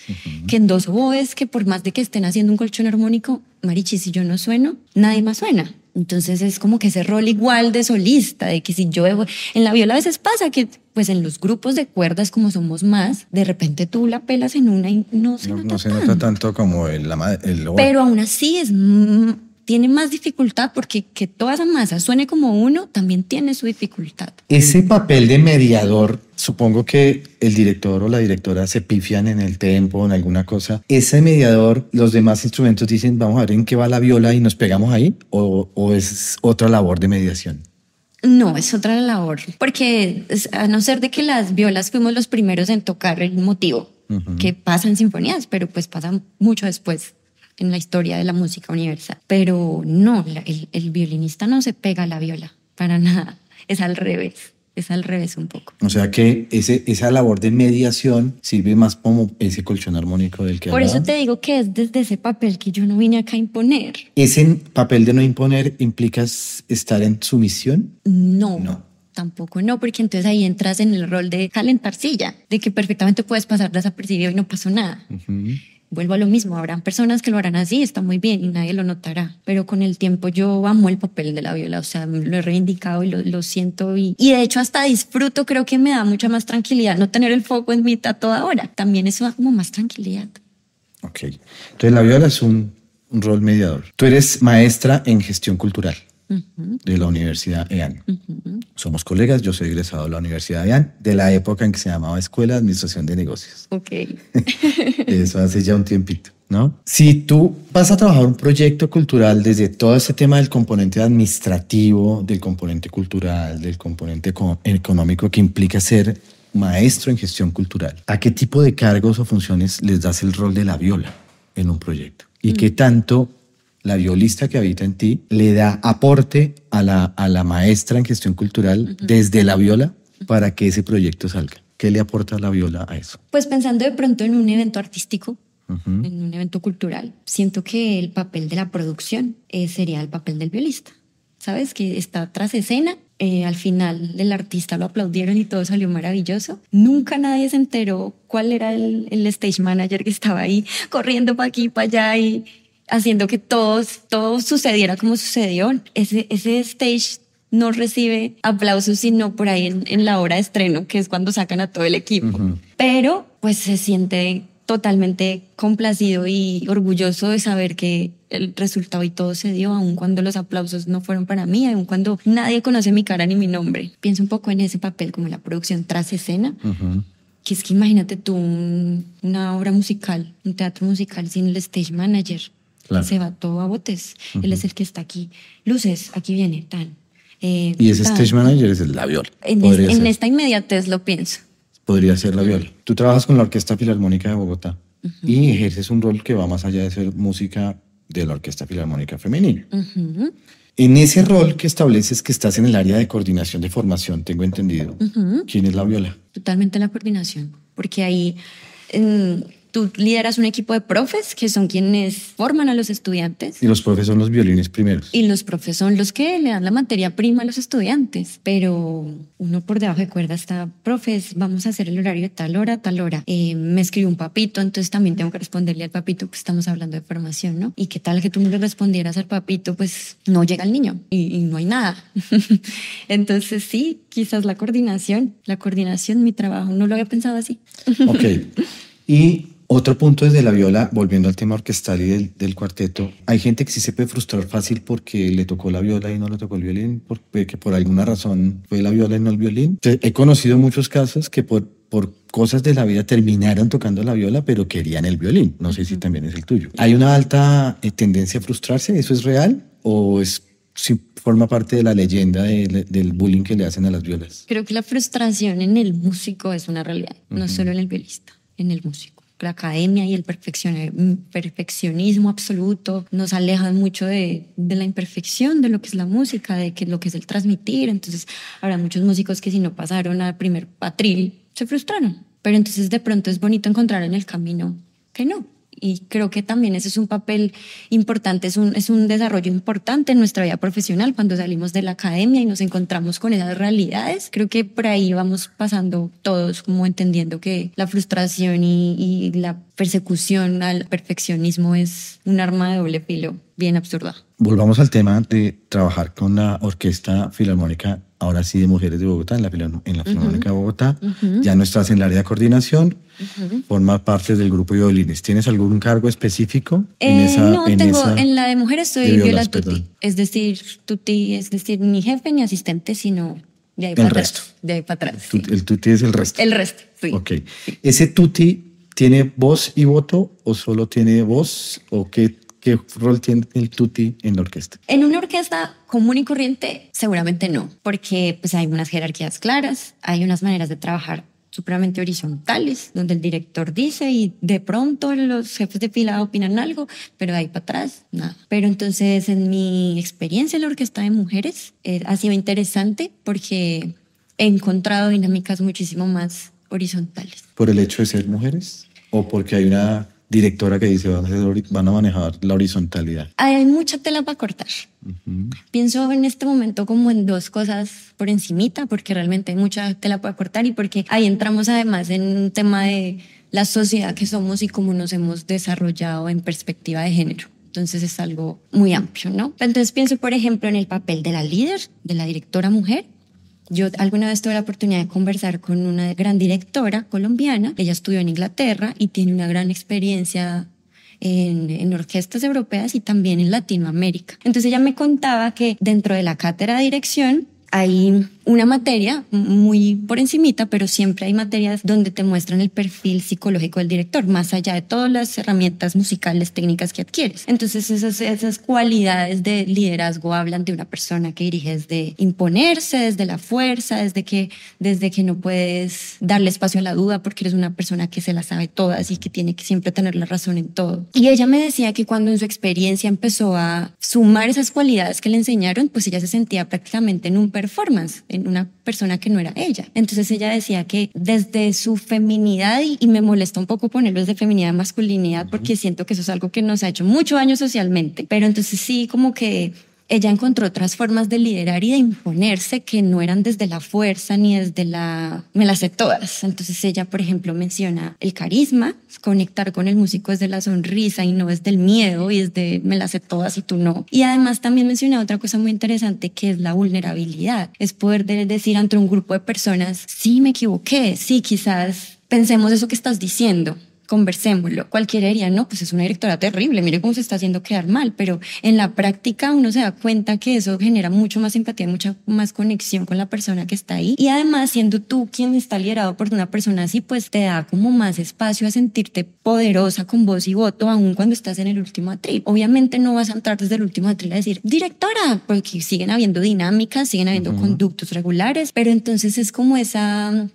que en dos oboes que por más de que estén haciendo un colchón armónico, marichi, si yo no sueno, nadie más suena. Entonces es como que ese rol igual de solista, de que si yo... En la viola a veces pasa que pues en los grupos de cuerdas como somos más, de repente tú la pelas en una y no se nota No se tanto. nota tanto como el oboe. Pero aún así tiene más dificultad porque que toda esa masa suene como uno también tiene su dificultad. Ese papel de mediador, supongo que el director o la directora se pifian en el tempo, en alguna cosa. Ese mediador, los demás instrumentos dicen, vamos a ver en qué va la viola y nos pegamos ahí, o es otra labor de mediación. No, es otra labor, porque a no ser de que las violas fuimos los primeros en tocar el motivo, que pasa en sinfonías, pero pues pasa mucho después en la historia de la música universal. Pero no, el violinista no se pega a la viola, para nada, es al revés un poco. O sea que esa labor de mediación sirve más como ese colchón armónico del que Por eso hablaba. te digo que es desde ese papel que yo no vine acá a imponer. ¿Ese papel de no imponer implica estar en sumisión? No. Tampoco no, porque entonces ahí entras en el rol de calentar silla, de que perfectamente puedes pasar desapercibido y no pasó nada. Vuelvo a lo mismo, habrán personas que lo harán así, está muy bien y nadie lo notará, pero con el tiempo yo amo el papel de la viola, o sea, lo he reivindicado y lo siento y de hecho hasta disfruto, creo que me da mucha más tranquilidad no tener el foco en mí a toda hora, también eso da como más tranquilidad. Ok, entonces la viola es un rol mediador. Tú eres maestra en gestión cultural de la Universidad EAN. Somos colegas, yo soy egresado de la Universidad EAN, de la época en que se llamaba Escuela de Administración de Negocios. Ok. Eso hace ya un tiempito, ¿no? Si tú vas a trabajar un proyecto cultural desde todo ese tema del componente administrativo, del componente cultural, del componente económico que implica ser maestro en gestión cultural, ¿a qué tipo de cargos o funciones les das el rol de la viola en un proyecto? ¿Y qué tanto la violista que habita en ti, le da aporte a la maestra en gestión cultural desde la viola para que ese proyecto salga. ¿Qué le aporta la viola a eso? Pues pensando de pronto en un evento artístico, en un evento cultural, siento que el papel de la producción sería el papel del violista. ¿Sabes? Que está tras escena. Al final el artista lo aplaudieron y todo salió maravilloso. Nunca nadie se enteró cuál era el stage manager que estaba ahí corriendo para aquí, para allá y haciendo que todo sucediera como sucedió. Ese stage no recibe aplausos sino por ahí en la hora de estreno, que es cuando sacan a todo el equipo. Pero pues se siente totalmente complacido y orgulloso de saber que el resultado y todo se dio, aun cuando los aplausos no fueron para mí, aun cuando nadie conoce mi cara ni mi nombre. Pienso un poco en ese papel como la producción tras escena, que es que imagínate tú una obra musical, un teatro musical sin el stage manager, claro. Se va todo a botes. Él es el que está aquí. Luces, aquí viene, tan. Y ese stage manager es la viola. En esta inmediatez lo pienso. Podría ser la viola. Tú trabajas con la Orquesta Filarmónica de Bogotá y ejerces un rol que va más allá de ser música de la Orquesta Filarmónica Femenina. En ese rol que estableces que estás en el área de coordinación de formación, tengo entendido, ¿quién es la viola? Totalmente la coordinación, porque ahí tú lideras un equipo de profes que son quienes forman a los estudiantes. Y los profes son los violines primeros. Y los profes son los que le dan la materia prima a los estudiantes. Pero uno por debajo de cuerda está, profes, vamos a hacer el horario de tal hora a tal hora. Me escribió un papito, entonces también tengo que responderle al papito, pues estamos hablando de formación, ¿no? Y qué tal que tú no le respondieras al papito, pues no llega el niño y no hay nada. Entonces sí, quizás la coordinación, mi trabajo, no lo había pensado así. Ok. Y otro punto desde la viola, volviendo al tema orquestal y del cuarteto, hay gente que sí se puede frustrar fácil porque le tocó la viola y no le tocó el violín, porque por alguna razón fue la viola y no el violín. He conocido muchos casos que por cosas de la vida terminaron tocando la viola, pero querían el violín. No sé si también es el tuyo. ¿Hay una alta tendencia a frustrarse? ¿Eso es real? ¿O si forma parte de la leyenda del bullying que le hacen a las violas? Creo que la frustración en el músico es una realidad, no solo en el violista, en el músico. La academia y el perfeccionismo absoluto nos alejan mucho de la imperfección de lo que es la música, de lo que es el transmitir. Entonces habrá muchos músicos que si no pasaron al primer atril se frustraron, pero entonces de pronto es bonito encontrar en el camino que no. Y creo que también ese es un papel importante, es un desarrollo importante en nuestra vida profesional cuando salimos de la academia y nos encontramos con esas realidades. Creo que por ahí vamos pasando todos como entendiendo que la frustración y la persecución al perfeccionismo es un arma de doble filo bien absurda. Volvamos al tema de trabajar con la Orquesta Filarmónica, ahora sí de Mujeres de Bogotá, en la Filarmónica de Bogotá. Ya no estás en el área de coordinación, formas parte del grupo de violines. ¿Tienes algún cargo específico en la de mujeres soy viola tutti. Es decir, tutti es decir, ni jefe ni asistente, sino de ahí para atrás. De ahí para atrás. Sí. El tutti es el resto. El resto, sí. Ok. ¿Ese tutti tiene voz y voto o solo tiene voz? ¿O qué rol tiene el tutti en la orquesta? En una orquesta común y corriente seguramente no, porque pues hay unas jerarquías claras, hay unas maneras de trabajar supremamente horizontales, donde el director dice y de pronto los jefes de fila opinan algo, pero de ahí para atrás, nada. Pero entonces en mi experiencia en la orquesta de mujeres ha sido interesante porque he encontrado dinámicas muchísimo más horizontales. ¿Por el hecho de ser mujeres? ¿O porque hay una directora que dice van a manejar la horizontalidad? Hay mucha tela para cortar. Pienso en este momento como en dos cosas por encimita, porque realmente hay mucha tela para cortar y porque ahí entramos además en un tema de la sociedad que somos y cómo nos hemos desarrollado en perspectiva de género. Entonces es algo muy amplio, ¿no? Entonces pienso, por ejemplo, en el papel de la líder, de la directora mujer. Yo alguna vez tuve la oportunidad de conversar con una gran directora colombiana. Ella estudió en Inglaterra y tiene una gran experiencia en orquestas europeas y también en Latinoamérica. Entonces ella me contaba que dentro de la cátedra de dirección hay una materia muy por encimita, pero siempre hay materias donde te muestran el perfil psicológico del director, más allá de todas las herramientas musicales, técnicas que adquieres. Entonces esas cualidades de liderazgo hablan de una persona que dirige desde imponerse, desde la fuerza, desde que no puedes darle espacio a la duda porque eres una persona que se la sabe todas y que tiene que siempre tener la razón en todo. Y ella me decía que cuando en su experiencia empezó a sumar esas cualidades que le enseñaron, pues ella se sentía prácticamente en un performance, en una persona que no era ella. Entonces ella decía que desde su feminidad, y me molesta un poco ponerlo desde feminidad a masculinidad porque siento que eso es algo que nos ha hecho mucho daño socialmente, pero entonces sí, como que ella encontró otras formas de liderar y de imponerse que no eran desde la fuerza ni desde me las sé todas. Entonces ella, por ejemplo, menciona el carisma, conectar con el músico desde la sonrisa y no desde el miedo y desde me las sé todas y tú no. Y además también menciona otra cosa muy interesante que es la vulnerabilidad. Es poder decir ante un grupo de personas, sí, me equivoqué, sí, quizás pensemos eso que estás diciendo, conversémoslo. Cualquiera diría, no, pues es una directora terrible, mire cómo se está haciendo quedar mal, pero en la práctica uno se da cuenta que eso genera mucho más empatía, mucha más conexión con la persona que está ahí, y además siendo tú quien está liderado por una persona así, pues te da como más espacio a sentirte poderosa con voz y voto, aun cuando estás en el último atril. Obviamente no vas a entrar desde el último atril a decir, directora, porque siguen habiendo dinámicas, siguen habiendo conductos regulares, pero entonces es como esa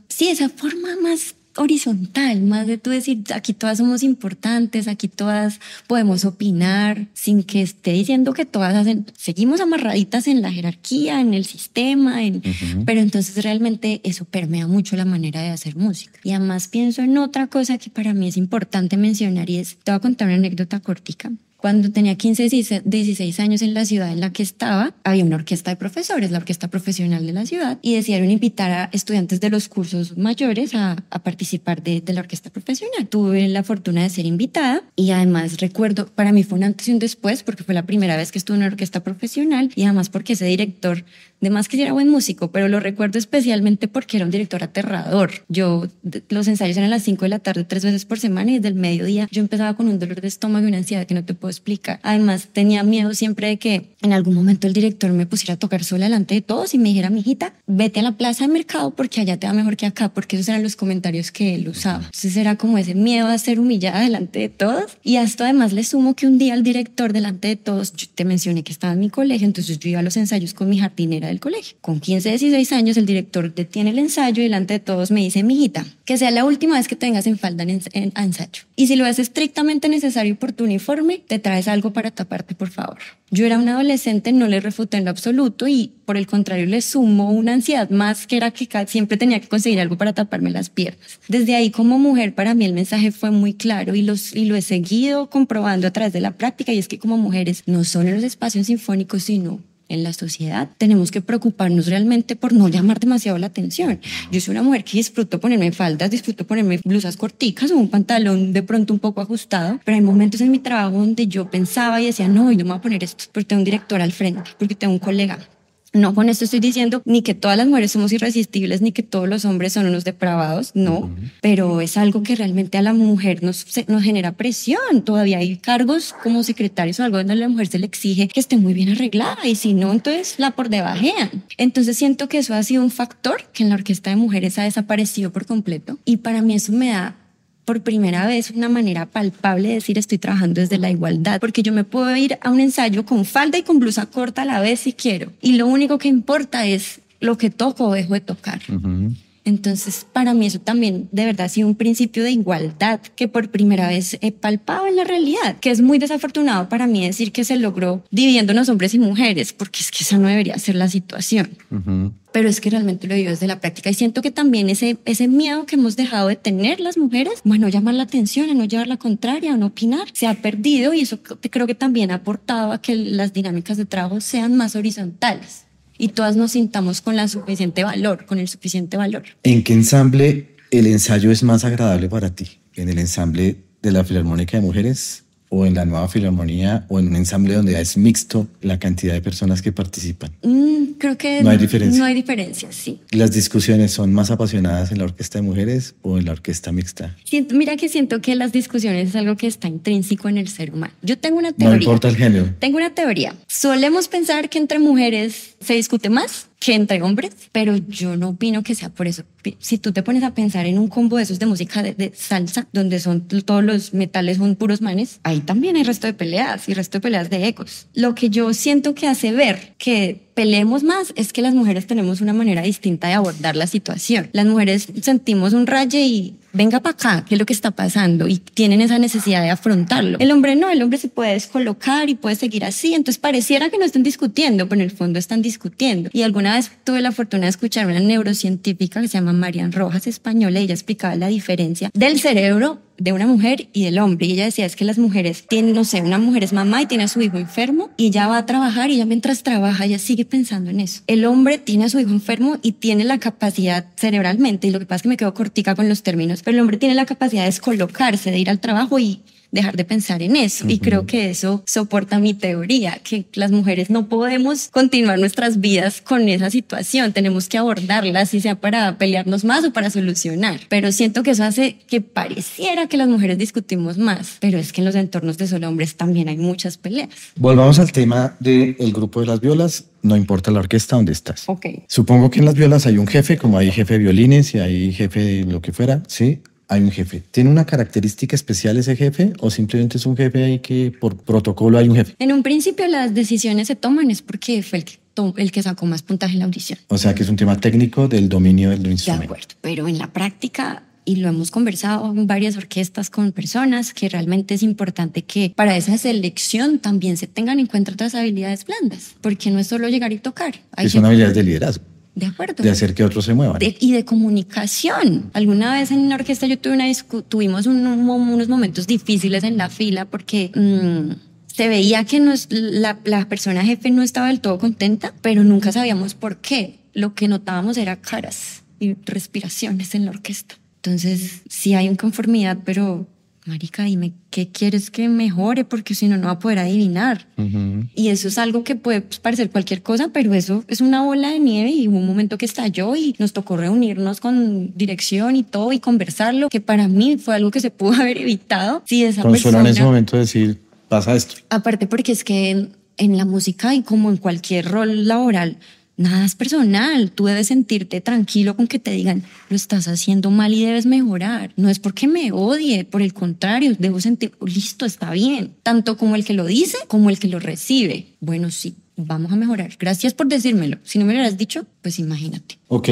forma más horizontal, más de tú decir, aquí todas somos importantes, aquí todas podemos opinar, sin que esté diciendo que todas seguimos amarraditas en la jerarquía, en el sistema, pero entonces realmente eso permea mucho la manera de hacer música. Y además pienso en otra cosa que para mí es importante mencionar, y te voy a contar una anécdota cortica. Cuando tenía 15, 16 años en la ciudad en la que estaba, había una orquesta de profesores, la orquesta profesional de la ciudad, y decidieron invitar a estudiantes de los cursos mayores a participar de la orquesta profesional. Tuve la fortuna de ser invitada y además recuerdo, para mí fue un antes y un después porque fue la primera vez que estuve en una orquesta profesional y además porque ese director, de más que era buen músico, pero lo recuerdo especialmente porque era un director aterrador. Los ensayos eran a las 5 de la tarde 3 veces por semana y desde el mediodía yo empezaba con un dolor de estómago y una ansiedad que no te puedo explicar. Además tenía miedo siempre de que en algún momento el director me pusiera a tocar sola delante de todos y me dijera, mijita, vete a la plaza de mercado porque allá te va mejor que acá, porque esos eran los comentarios que él usaba. Entonces era como ese miedo a ser humillada delante de todos. Y a esto además le sumo que un día el director delante de todos, yo te mencioné que estaba en mi colegio, entonces yo iba a los ensayos con mi jardinera del colegio. Con 15, 16 años el director detiene el ensayo y delante de todos me dice, mijita, que sea la última vez que te vengas en falda en ensayo. Y si lo ves estrictamente necesario por tu uniforme, te traes algo para taparte, por favor. Yo era una adolescente, no le refuté en lo absoluto y por el contrario le sumo una ansiedad más que era que siempre tenía que conseguir algo para taparme las piernas. Desde ahí como mujer para mí el mensaje fue muy claro y lo he seguido comprobando a través de la práctica, y es que como mujeres no solo en los espacios sinfónicos sino en la sociedad tenemos que preocuparnos realmente por no llamar demasiado la atención. Yo soy una mujer que disfruto ponerme faldas, disfruto ponerme blusas corticas o un pantalón de pronto un poco ajustado, pero hay momentos en mi trabajo donde yo pensaba y decía, no, yo me voy a poner esto porque tengo un director al frente, porque tengo un colega. No con esto estoy diciendo ni que todas las mujeres somos irresistibles ni que todos los hombres son unos depravados, no, pero es algo que realmente a la mujer nos genera presión. Todavía hay cargos como secretarios o algo donde a la mujer se le exige que esté muy bien arreglada y si no, entonces la por debajean. Entonces siento que eso ha sido un factor que en la orquesta de mujeres ha desaparecido por completo, y para mí eso me da por primera vez una manera palpable de decir estoy trabajando desde la igualdad, porque yo me puedo ir a un ensayo con falda y con blusa corta a la vez si quiero, y lo único que importa es lo que toco o dejo de tocar. Entonces para mí eso también de verdad ha sido un principio de igualdad que por primera vez he palpado en la realidad, que es muy desafortunado para mí decir que se logró dividiéndonos hombres y mujeres, porque es que esa no debería ser la situación. Pero es que realmente lo digo desde la práctica, y siento que también ese miedo que hemos dejado de tener las mujeres, bueno, llamar la atención, a no llevar la contraria, a no opinar, se ha perdido, y eso creo que también ha aportado a que las dinámicas de trabajo sean más horizontales y todas nos sintamos con el suficiente valor. ¿En qué ensamble el ensayo es más agradable para ti? ¿En el ensamble de la Filarmónica de Mujeres o en la Nueva Filarmonía o en un ensamble donde es mixto la cantidad de personas que participan? Creo que no hay diferencia. No hay diferencia, sí. ¿Las discusiones son más apasionadas en la orquesta de mujeres o en la orquesta mixta? Mira que siento que las discusiones es algo que está intrínseco en el ser humano. Yo tengo una teoría. No importa el género. Tengo una teoría. Solemos pensar que entre mujeres se discute más que entre hombres, pero yo no opino que sea por eso. Si tú te pones a pensar en un combo de esos de música de salsa, donde son todos los metales son puros manes, ahí también hay resto de peleas y resto de peleas de egos. Lo que yo siento que hace ver que peleemos más es que las mujeres tenemos una manera distinta de abordar la situación. Las mujeres sentimos un raye y venga para acá, ¿qué es lo que está pasando? Y tienen esa necesidad de afrontarlo. El hombre no, el hombre se puede descolocar y puede seguir así, entonces pareciera que no están discutiendo, pero en el fondo están discutiendo. Y alguna vez tuve la fortuna de escuchar a una neurocientífica que se llama Marian Rojas, española, y ella explicaba la diferencia del cerebro de una mujer y del hombre. Y ella decía, es que las mujeres tienen, no sé, una mujer es mamá y tiene a su hijo enfermo y ella va a trabajar y ella mientras trabaja, ella sigue pensando en eso. El hombre tiene a su hijo enfermo y tiene la capacidad cerebralmente, y lo que pasa es que me quedo cortica con los términos, pero el hombre tiene la capacidad de descolocarse, de ir al trabajo y dejar de pensar en eso. Y creo que eso soporta mi teoría, que las mujeres no podemos continuar nuestras vidas con esa situación. Tenemos que abordarla, si sea para pelearnos más o para solucionar. Pero siento que eso hace que pareciera que las mujeres discutimos más. Pero es que en los entornos de solo hombres también hay muchas peleas. Volvamos al tema del grupo de las violas. No importa la orquesta donde estás. Ok. Supongo que en las violas hay un jefe, como hay jefe de violines y hay jefe de lo que fuera, ¿sí? Hay un jefe. ¿Tiene una característica especial ese jefe o simplemente es un jefe ahí que por protocolo hay un jefe? En un principio las decisiones se toman es porque fue el que sacó más puntaje en la audición. O sea que es un tema técnico del dominio del instrumento. De acuerdo, pero en la práctica, y lo hemos conversado en varias orquestas con personas, que realmente es importante que para esa selección también se tengan en cuenta otras habilidades blandas, porque no es solo llegar y tocar. Que son habilidades de liderazgo. De acuerdo. De hacer que otros se muevan. Y de comunicación. Alguna vez en una orquesta yo tuvimos unos momentos difíciles en la fila porque se veía que la persona jefe no estaba del todo contenta, pero nunca sabíamos por qué. Lo que notábamos era caras y respiraciones en la orquesta. Entonces, sí hay inconformidad, pero marica, dime, ¿qué quieres que mejore? Porque si no, no va a poder adivinar. Y eso es algo que puede parecer cualquier cosa, pero eso es una bola de nieve y hubo un momento que estalló y nos tocó reunirnos con dirección y todo y conversarlo, que para mí fue algo que se pudo haber evitado si esa Consuelo persona... en ese momento decir, pasa esto. Aparte porque es que en la música y como en cualquier rol laboral, nada es personal. Tú debes sentirte tranquilo con que te digan, lo estás haciendo mal y debes mejorar. No es porque me odie, por el contrario, debo sentir, listo, está bien. Tanto como el que lo dice, como el que lo recibe. Bueno, sí, vamos a mejorar. Gracias por decírmelo. Si no me lo hubieras dicho, pues imagínate. Ok,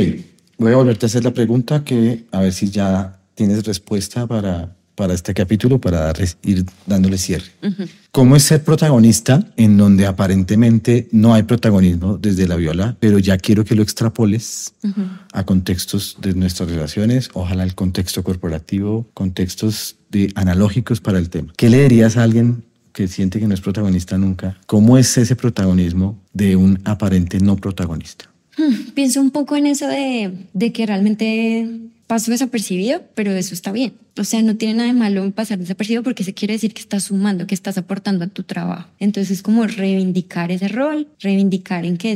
voy a volverte a hacer la pregunta que a ver si ya tienes respuesta para este capítulo, para ir dándole cierre. ¿Cómo es ser protagonista en donde aparentemente no hay protagonismo desde la viola, pero ya quiero que lo extrapoles a contextos de nuestras relaciones, ojalá el contexto corporativo, contextos analógicos para el tema? ¿Qué le dirías a alguien que siente que no es protagonista nunca? ¿Cómo es ese protagonismo de un aparente no protagonista? Pienso un poco en eso de que realmente paso desapercibido, pero eso está bien. O sea, no tiene nada de malo en pasar desapercibido porque se quiere decir que estás sumando, que estás aportando a tu trabajo. Entonces es como reivindicar ese rol, reivindicar en que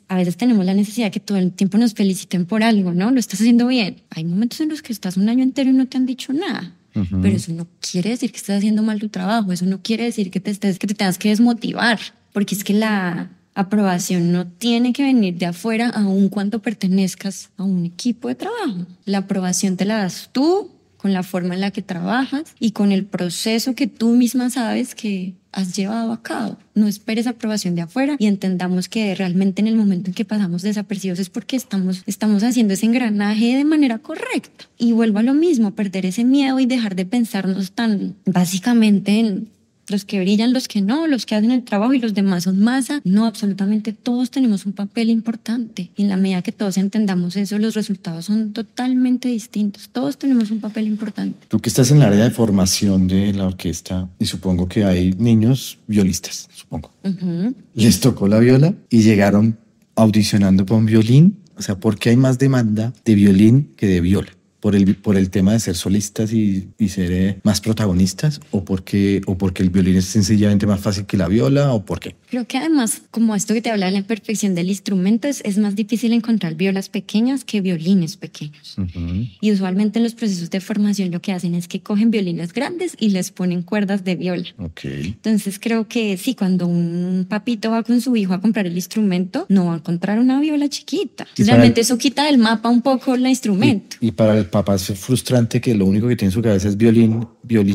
a veces tenemos la necesidad de que todo el tiempo nos feliciten por algo, ¿no? Lo estás haciendo bien. Hay momentos en los que estás un año entero y no te han dicho nada. Pero eso no quiere decir que estás haciendo mal tu trabajo. Eso no quiere decir que te tengas que desmotivar. Porque es que la aprobación no tiene que venir de afuera, aun cuando pertenezcas a un equipo de trabajo. La aprobación te la das tú, con la forma en la que trabajas y con el proceso que tú misma sabes que has llevado a cabo. No esperes aprobación de afuera y entendamos que realmente en el momento en que pasamos desapercibidos es porque estamos haciendo ese engranaje de manera correcta. Y vuelvo a lo mismo, perder ese miedo y dejar de pensarnos tan básicamente en los que brillan, los que no, los que hacen el trabajo y los demás son masa. No, absolutamente todos tenemos un papel importante. Y en la medida que todos entendamos eso, los resultados son totalmente distintos. Todos tenemos un papel importante. Tú que estás en el área de formación de la orquesta, y supongo que hay niños violistas, supongo. Les tocó la viola y llegaron audicionando para un violín. O sea, ¿por qué hay más demanda de violín que de viola? por el tema de ser solistas y ser más protagonistas, o porque el violín es sencillamente más fácil que la viola, o por qué? Creo que además, como esto que te habla de la perfección del instrumento, es más difícil encontrar violas pequeñas que violines pequeños. Y usualmente en los procesos de formación lo que hacen es que cogen violines grandes y les ponen cuerdas de viola. Entonces creo que sí, cuando un papito va con su hijo a comprar el instrumento, no va a encontrar una viola chiquita. Realmente eso quita del mapa un poco el instrumento. Y para el papá es frustrante que lo único que tiene en su cabeza es violín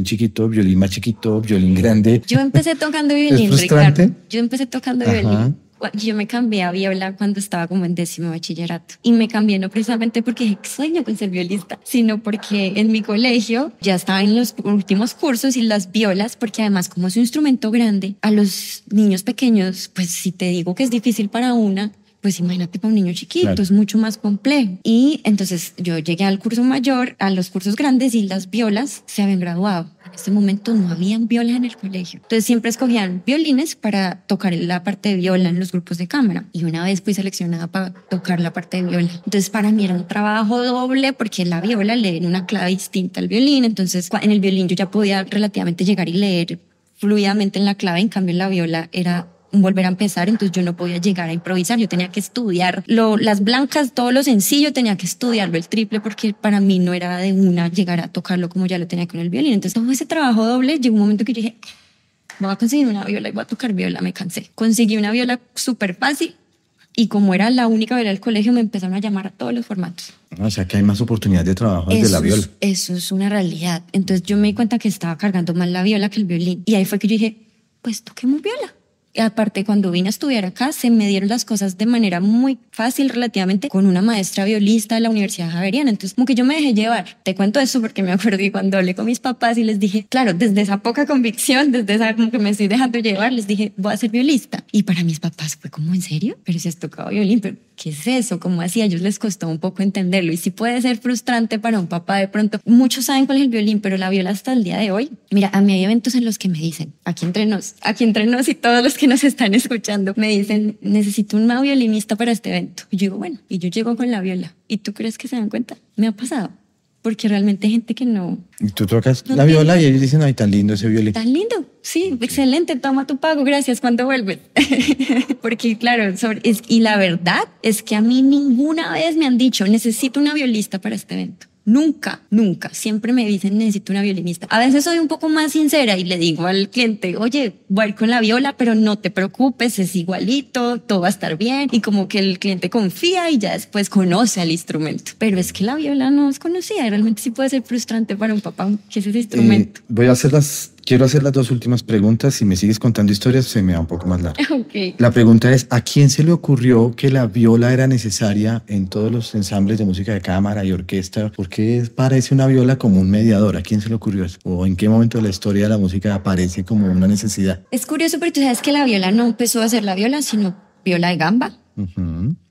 chiquito, violín más chiquito, violín grande. Yo empecé tocando violín, ¿Es frustrante? Ricardo. Yo empecé tocando violín. Yo me cambié a viola cuando estaba como en 10º bachillerato. Y me cambié no precisamente porque sueño con ser violista, sino porque en mi colegio ya estaba en los últimos cursos y las violas, porque además como es un instrumento grande, a los niños pequeños, pues si te digo que es difícil para una, pues imagínate para un niño chiquito, claro. Es mucho más complejo. Y entonces yo llegué al curso mayor, a los cursos grandes, y las violas se habían graduado. En ese momento no habían violas en el colegio. Entonces siempre escogían violines para tocar la parte de viola en los grupos de cámara. Y una vez fui seleccionada para tocar la parte de viola. Entonces para mí era un trabajo doble, porque la viola leen una clave distinta al violín. Entonces en el violín yo ya podía relativamente llegar y leer fluidamente en la clave. En cambio en la viola era volver a empezar, entonces yo no podía llegar a improvisar, yo tenía que estudiar las blancas, todo lo sencillo, tenía que estudiarlo el triple, porque para mí no era de una llegar a tocarlo como ya lo tenía con el violín. Entonces todo ese trabajo doble, llegó un momento que yo dije, voy a conseguir una viola y voy a tocar viola. Me cansé, conseguí una viola súper fácil, y como era la única viola del colegio, me empezaron a llamar a todos los formatos. O sea que hay más oportunidades de trabajo desde la viola. Eso es una realidad. Entonces yo me di cuenta que estaba cargando más la viola que el violín, y ahí fue que yo dije, pues toquemos viola. Y aparte, cuando vine a estudiar acá, se me dieron las cosas de manera muy fácil relativamente con una maestra violista de la Universidad Javeriana. Entonces, como que yo me dejé llevar. Te cuento eso porque me acuerdo que cuando hablé con mis papás y les dije, claro, desde esa poca convicción, desde esa como que me estoy dejando llevar, les dije, voy a ser violista. Y para mis papás fue como, ¿en serio? Pero si has tocado violín, pero ¿qué es eso? ¿Cómo así? A ellos les costó un poco entenderlo. Y sí puede ser frustrante para un papá de pronto. Muchos saben cuál es el violín, pero la viola hasta el día de hoy. Mira, a mí hay eventos en los que me dicen, aquí entre nos y todos los que nos están escuchando, me dicen, necesito una violinista para este evento. Y yo digo, bueno, y yo llego con la viola. ¿Y tú crees que se dan cuenta? Me ha pasado. Porque realmente hay gente que no... Y tú tocas la viola y ellos dicen, ay, tan lindo ese violín. Tan lindo, sí, excelente, toma tu pago, gracias, ¿cuándo vuelves? Porque claro, y la verdad es que a mí ninguna vez me han dicho, necesito una violista para este evento. Nunca, nunca. Siempre me dicen, necesito una violinista. A veces soy un poco más sincera y le digo al cliente, oye, voy a ir con la viola, pero no te preocupes, es igualito, todo va a estar bien. Y como que el cliente confía y ya después conoce el instrumento. Pero es que la viola no es conocida y realmente sí puede ser frustrante para un papá, que es ese instrumento. Quiero hacer las dos últimas preguntas. Si me sigues contando historias, se me da un poco más largo. Okay. La pregunta es, ¿a quién se le ocurrió que la viola era necesaria en todos los ensambles de música de cámara y orquesta? ¿Por qué parece una viola como un mediador? ¿A quién se le ocurrió eso? ¿O en qué momento de la historia de la música aparece como una necesidad? Es curioso, porque tú sabes que la viola no empezó a ser la viola, sino viola de gamba.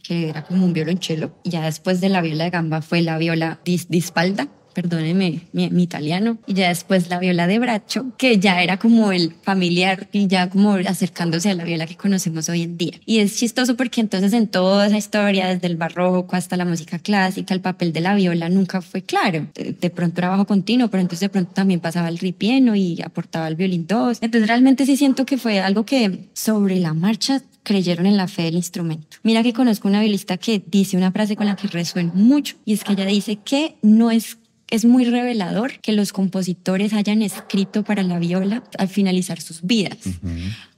Que era como un violonchelo. Y ya después de la viola de gamba fue la viola di spalda. Perdóneme mi italiano, y ya después la viola de braccio, que ya era como el familiar y ya como acercándose a la viola que conocemos hoy en día. Y es chistoso porque entonces en toda esa historia, desde el barroco hasta la música clásica, el papel de la viola nunca fue claro. De pronto era bajo continuo, pero entonces de pronto también pasaba el ripieno y aportaba el violín 2. Entonces realmente sí siento que fue algo que sobre la marcha creyeron en la fe del instrumento. Mira que conozco una violista que dice una frase con la que resueno mucho, y es que ella dice que es muy revelador que los compositores hayan escrito para la viola al finalizar sus vidas,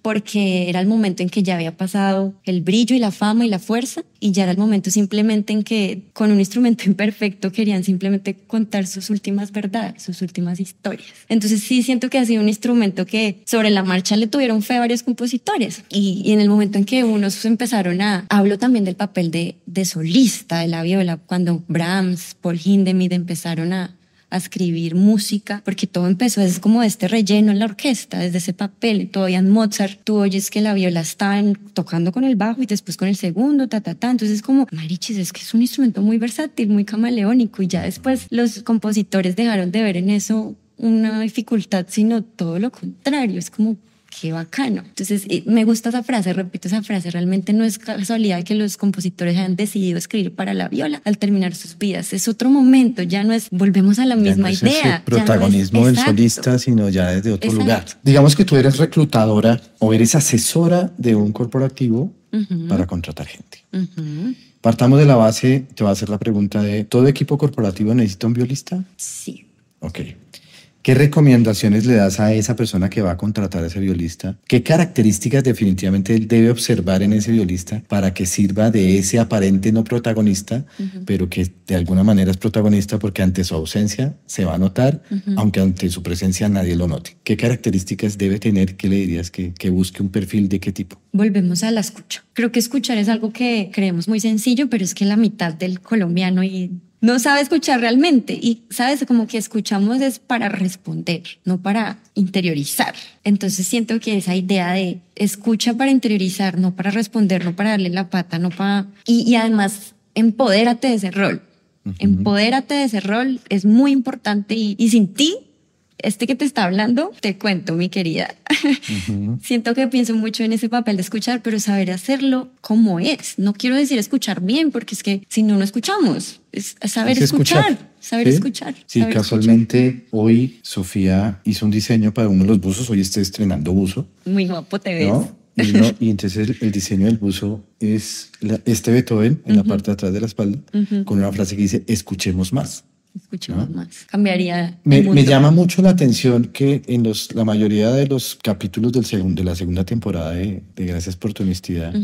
porque era el momento en que ya había pasado el brillo y la fama y la fuerza, y ya era el momento simplemente en que con un instrumento imperfecto querían simplemente contar sus últimas verdades, sus últimas historias. Entonces sí siento que ha sido un instrumento que sobre la marcha le tuvieron fe a varios compositores, y en el momento en que unos empezaron hablo también del papel de solista de la viola, cuando Brahms, Paul Hindemith empezaron a escribir música, porque todo empezó es como este relleno en la orquesta, desde ese papel. Todavía en Mozart tú oyes que la viola está tocando con el bajo y después con el segundo, entonces es como, marichis, es que es un instrumento muy versátil, muy camaleónico, y ya después los compositores dejaron de ver en eso una dificultad, sino todo lo contrario. Es como, qué bacano. Entonces, me gusta esa frase, repito esa frase, realmente no es casualidad que los compositores hayan decidido escribir para la viola al terminar sus vidas. Es otro momento, ya no es, volvemos a la misma no es idea. Ese protagonismo del solista, sino ya desde otro lugar. Digamos que tú eres reclutadora o eres asesora de un corporativo para contratar gente. Partamos de la base, te voy a hacer la pregunta de, ¿todo equipo corporativo necesita un violista? Sí. Ok. ¿Qué recomendaciones le das a esa persona que va a contratar a ese violista? ¿Qué características definitivamente él debe observar en ese violista para que sirva de ese aparente no protagonista, pero que de alguna manera es protagonista porque ante su ausencia se va a notar, aunque ante su presencia nadie lo note? ¿Qué características debe tener? ¿Qué le dirías que busque un perfil de qué tipo? Volvemos a la escucha. Creo que escuchar es algo que creemos muy sencillo, pero es que la mitad del colombiano no sabe escuchar realmente. Y sabes, como que escuchamos es para responder, no para interiorizar. Entonces siento que esa idea de escucha para interiorizar, no para responder, no para darle la pata, no para... Y además, empodérate de ese rol. Empodérate de ese rol, es muy importante y sin ti, que te está hablando, te cuento, mi querida. Siento que pienso mucho en ese papel de escuchar, pero saber hacerlo como es. No quiero decir escuchar bien, porque es que si no, no escuchamos. Es saber escuchar. Saber escuchar. Sí, saber casualmente escuchar. Hoy Sofía hizo un diseño para uno de los buzos. Hoy estoy estrenando buzo. Muy guapo te ves. ¿No? Y entonces el diseño del buzo es este Beethoven en la parte de atrás de la espalda, con una frase que dice, escuchemos más. Escuchemos más. Cambiaría. Me llama mucho la atención que en la mayoría de los capítulos de la segunda temporada de Gracias por tu honestidad,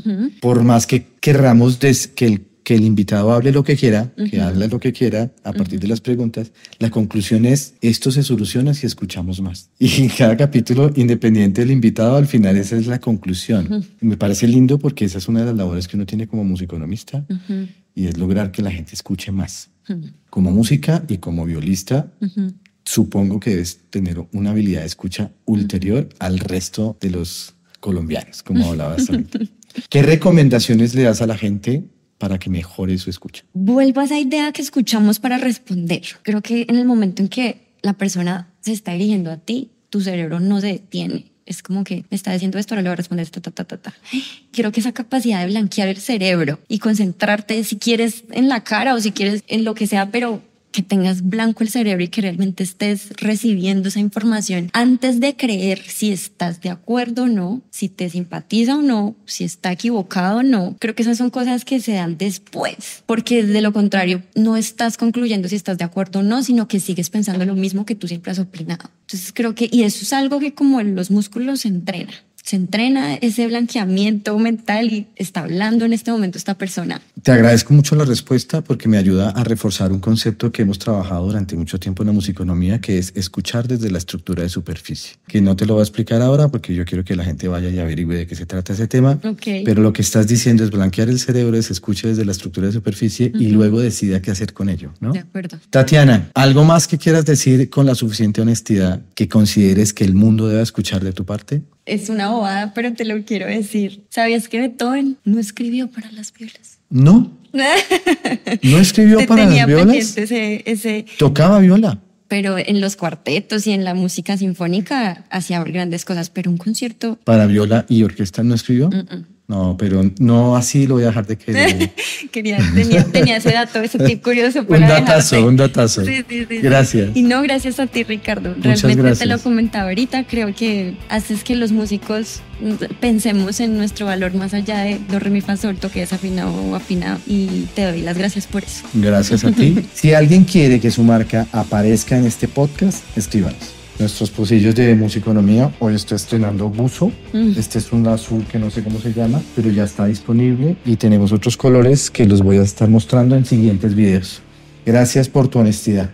por más que querramos que el invitado hable lo que quiera, que hable lo que quiera a partir de las preguntas, la conclusión es, esto se soluciona si escuchamos más. Y en cada capítulo, independiente del invitado, al final esa es la conclusión. Me parece lindo porque esa es una de las labores que uno tiene como musiconomista y es lograr que la gente escuche más. Como música y como violista, supongo que debes tener una habilidad de escucha ulterior al resto de los colombianos, como hablabas ahorita. ¿Qué recomendaciones le das a la gente para que mejore su escucha? Vuelvo a esa idea que escuchamos para responder. Creo que en el momento en que la persona se está dirigiendo a ti, tu cerebro no se detiene. Es como que me está diciendo esto, ahora le voy a responder esto, Quiero que esa capacidad de blanquear el cerebro y concentrarte, si quieres en la cara o si quieres en lo que sea, pero que tengas blanco el cerebro y que realmente estés recibiendo esa información antes de creer si estás de acuerdo o no, si te simpatiza o no, si está equivocado o no. Creo que esas son cosas que se dan después, porque de lo contrario no estás concluyendo si estás de acuerdo o no, sino que sigues pensando lo mismo que tú siempre has opinado. Entonces creo que, y eso es algo que como en los músculos se entrena ese blanqueamiento mental y está hablando en este momento esta persona. Te agradezco mucho la respuesta porque me ayuda a reforzar un concepto que hemos trabajado durante mucho tiempo en la musiconomía, que es escuchar desde la estructura de superficie. Que no te lo voy a explicar ahora porque yo quiero que la gente vaya y averigüe de qué se trata ese tema. Okay. Pero lo que estás diciendo es blanquear el cerebro, es escucha desde la estructura de superficie y luego decida qué hacer con ello, ¿no? De acuerdo. Tatiana, ¿algo más que quieras decir con la suficiente honestidad que consideres que el mundo deba escuchar de tu parte? Es una bobada, pero te lo quiero decir. ¿Sabías que Beethoven no escribió para las violas? No. ¿No escribió para las violas? Ese... Tocaba viola. Pero en los cuartetos y en la música sinfónica hacía grandes cosas, pero un concierto... ¿Para viola y orquesta no escribió? No, pero no así lo voy a dejar de querer. tenía ese dato, ese tip curioso para un datazo. Sí. Gracias. Y no, gracias a ti, Ricardo. Muchas Realmente gracias. Te lo comentaba ahorita. Creo que haces que los músicos pensemos en nuestro valor más allá de do, re, mi, fa, sol, toque desafinado o afinado. Y te doy las gracias por eso. Gracias a ti. Si alguien quiere que su marca aparezca en este podcast, escríbanos. Nuestros pocillos de musiconomía. Hoy estoy estrenando buzo. Este es un azul que no sé cómo se llama, pero ya está disponible. Y tenemos otros colores que los voy a estar mostrando en siguientes videos. Gracias por tu honestidad.